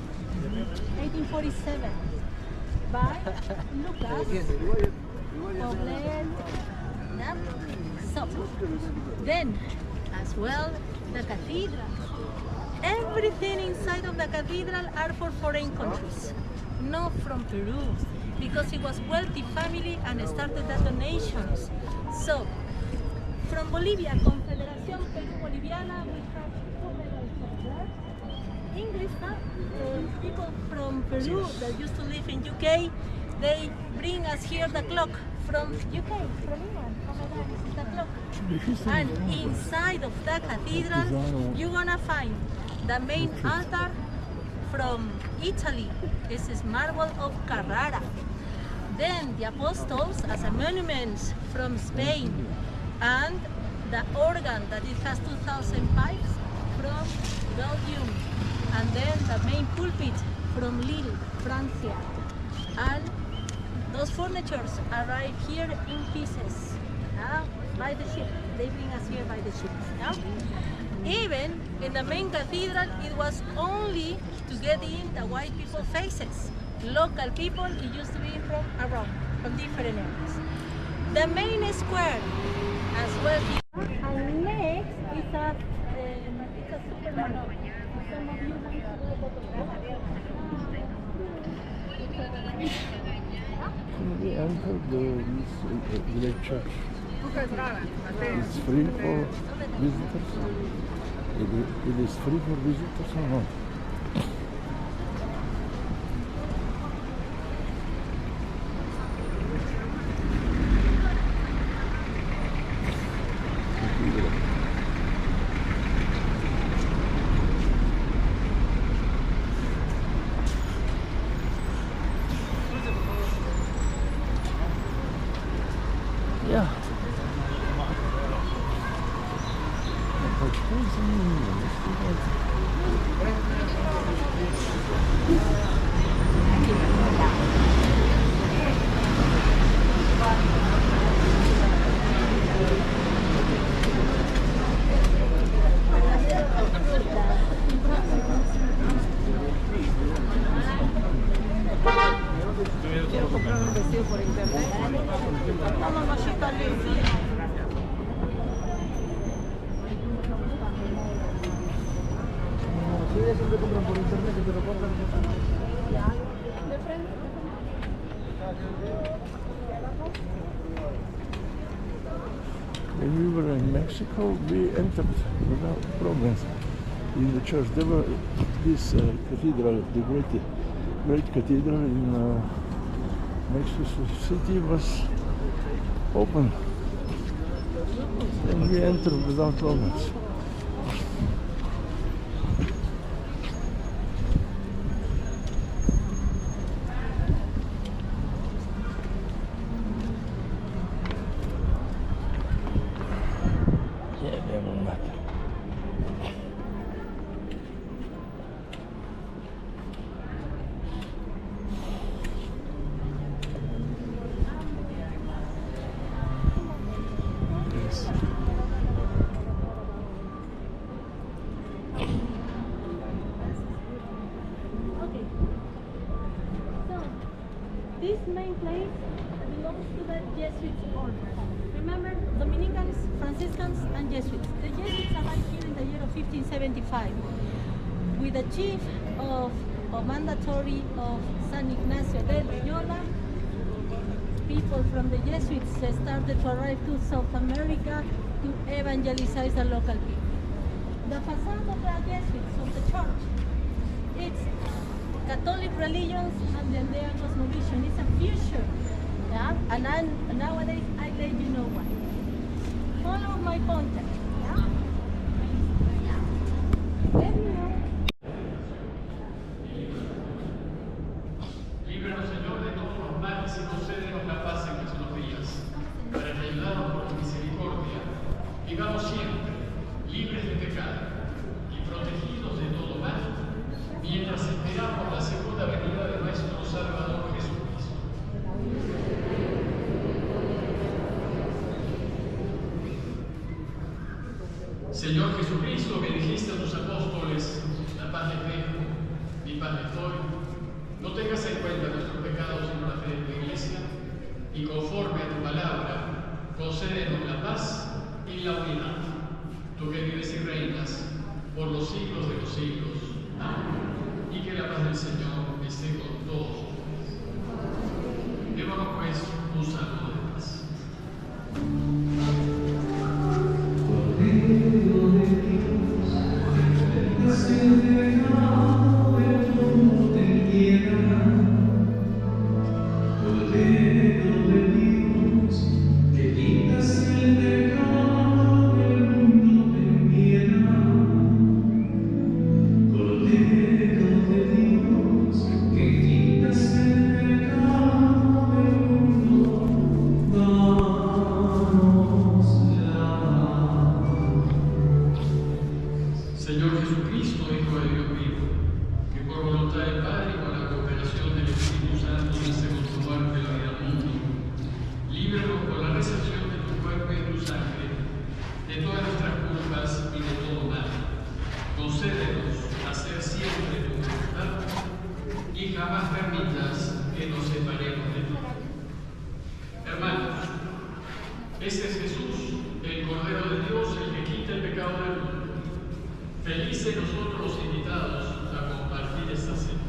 1847 by Lucas Poblet. So then, as well, the cathedral. Everything inside of the cathedral are for foreign countries, not from Peru, because it was wealthy family and started the donations. So, from Bolivia, Confederación Perú-Boliviana, we have two medals there. English, people from Peru that used to live in UK, they bring us here the clock from UK, from England. Over there, this is the clock. And inside of the cathedral, you're gonna find the main altar from Italy. This is marble of Carrara. Then the apostles as a monument from Spain, and the organ that it has 2,000 pipes from Belgium, and then the main pulpit from Lille, France. And those furnitures arrive here in pieces by the ship. They bring us here by the ship. Even in the main cathedral, it was only to get in the white people faces. Local people, it used to be from around, from different areas. The main square as well. And next is a supermarket. Some of you want to We entered this village church. It's free for visitors. It is free for visitors or not? Yeah. Quiero comprar un vestido por internet. Sí, eso se compran por internet, que te lo cortan. De frente. When we were in Mexico, we entered without problems in the church. There were this cathedral, the great cathedral in Mexico City was open, and we entered without problems. This main place belongs to the Jesuit order. Remember, Dominicans, Franciscans, and Jesuits. The Jesuits arrived here in the year of 1575 with the chief of mandatory of San Ignacio de Loyola. People from the Jesuits started to arrive to South America to evangelize the local people. The facade of the Jesuits of the church, it's Catholic religions and the Andean cosmovision. It's a fusion, yeah? And nowadays I let you know why. Follow my pointer, yeah? libres de pecado y protegidos de todo mal, mientras esperamos la segunda venida de nuestro Salvador Jesucristo. Señor Jesucristo, que dijiste a tus apóstoles, la paz les dejo, mi paz les doy, no tengas en cuenta nuestros pecados sino la fe de tu Iglesia, y conforme a tu palabra, concédenos la paz y la unidad. Tú que vives y reinas por los siglos de los siglos. Amén. Y que la paz del Señor esté con todos ustedes. Démonos pues un saludo de paz. Señor Jesucristo, Hijo de Dios vivo, que por voluntad del Padre y con la cooperación del Espíritu Santo diste con tu muerte la vida al mundo, líbranos por la recepción de tu cuerpo y de tu sangre, de todas nuestras culpas y de todo mal. Concédenos hacer siempre tu voluntad y jamás permitas que nos separemos de ti. Hermanos, este es Jesús, el Cordero de Dios, el que quita el pecado del mundo. Felices nosotros los invitados a compartir esta cena.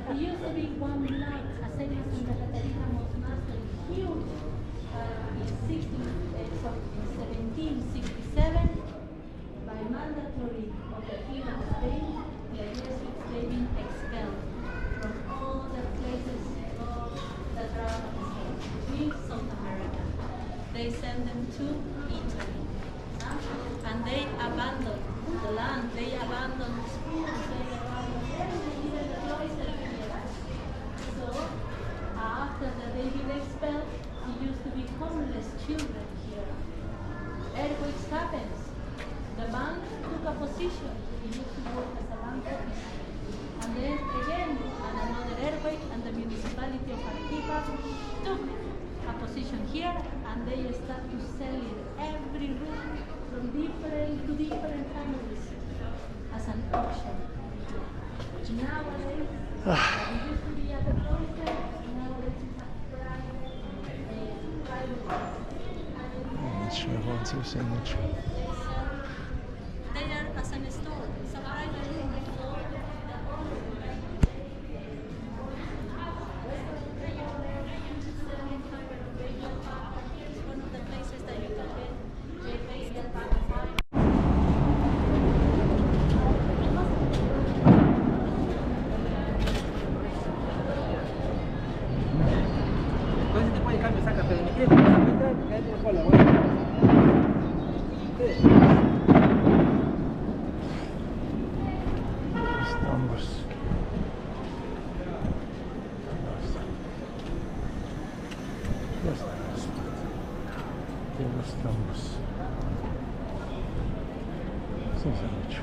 It used to be one night, a Santa Catarina was master huge in 1767 by mandatory of the King of Spain. The Jesuits they been expelled from all the places of the Dragon in South America. They sent them to Italy. And they abandoned the land, they abandoned schools, they abandoned everything, even the cloister here. So, after they've been expelled, it used to be homeless children here. Earthquakes happens. The bank took a position. It used to work as a bank office. And then again, another earthquake, and the municipality of Arequipa took a position here, and they start to sell it every room from different families as an auction. Nowadays, it used to be at the cloister, nowadays it's a private. They are as an store, it's a private room. It's one of the places that you can get based on Entonces te puede cambio, saca, pero me quiere entrar, que hay de cola, bueno. Sam se reći.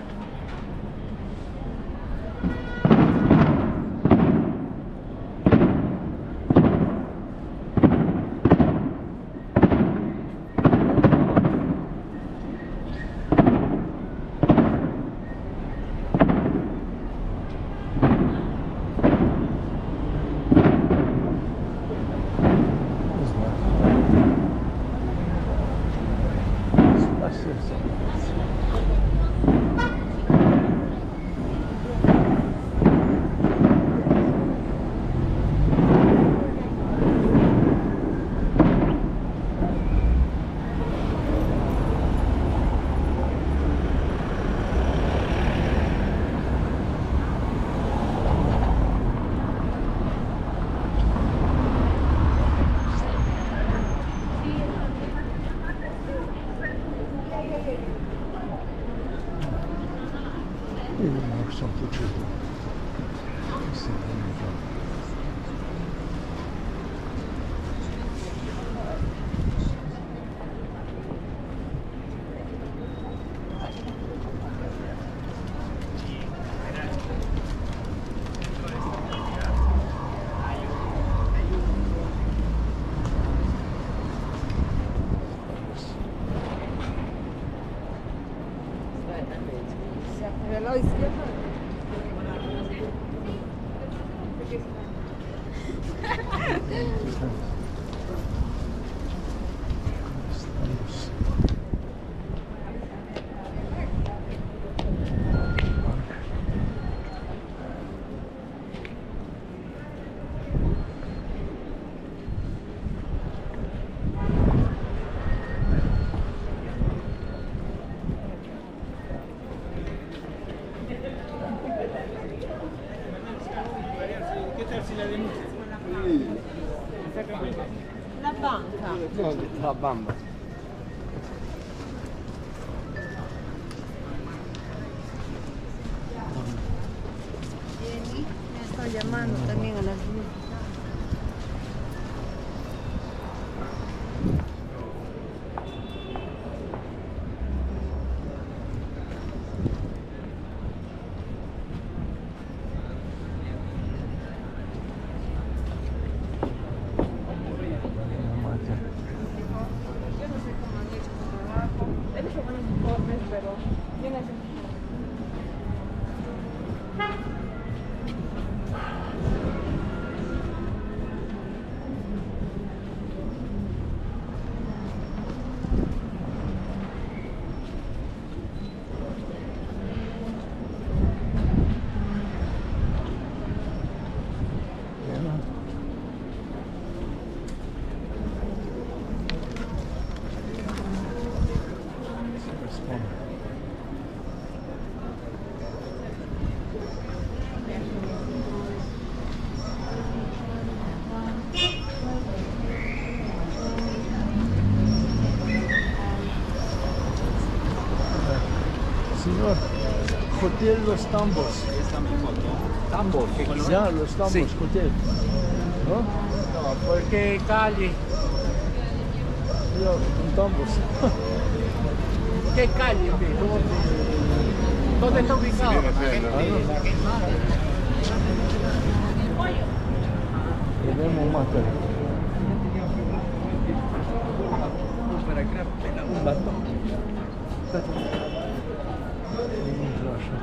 Idemo u svom slučaju. Mislim da nije to. ולא הזכירה. La banca. La bamba. Jenny, me está llamando también a las 10. Pero tiene sentido. Señor, hotel Los Tambos. Tambos, ¿qué Ya, Los Tambos, Sí. hotel. ¿No? No, porque calle. Yo, en Tambos. ¿Qué calle? ¿Dónde está ubicado? Tenemos más tarde. Para crear un batón. Не страшно.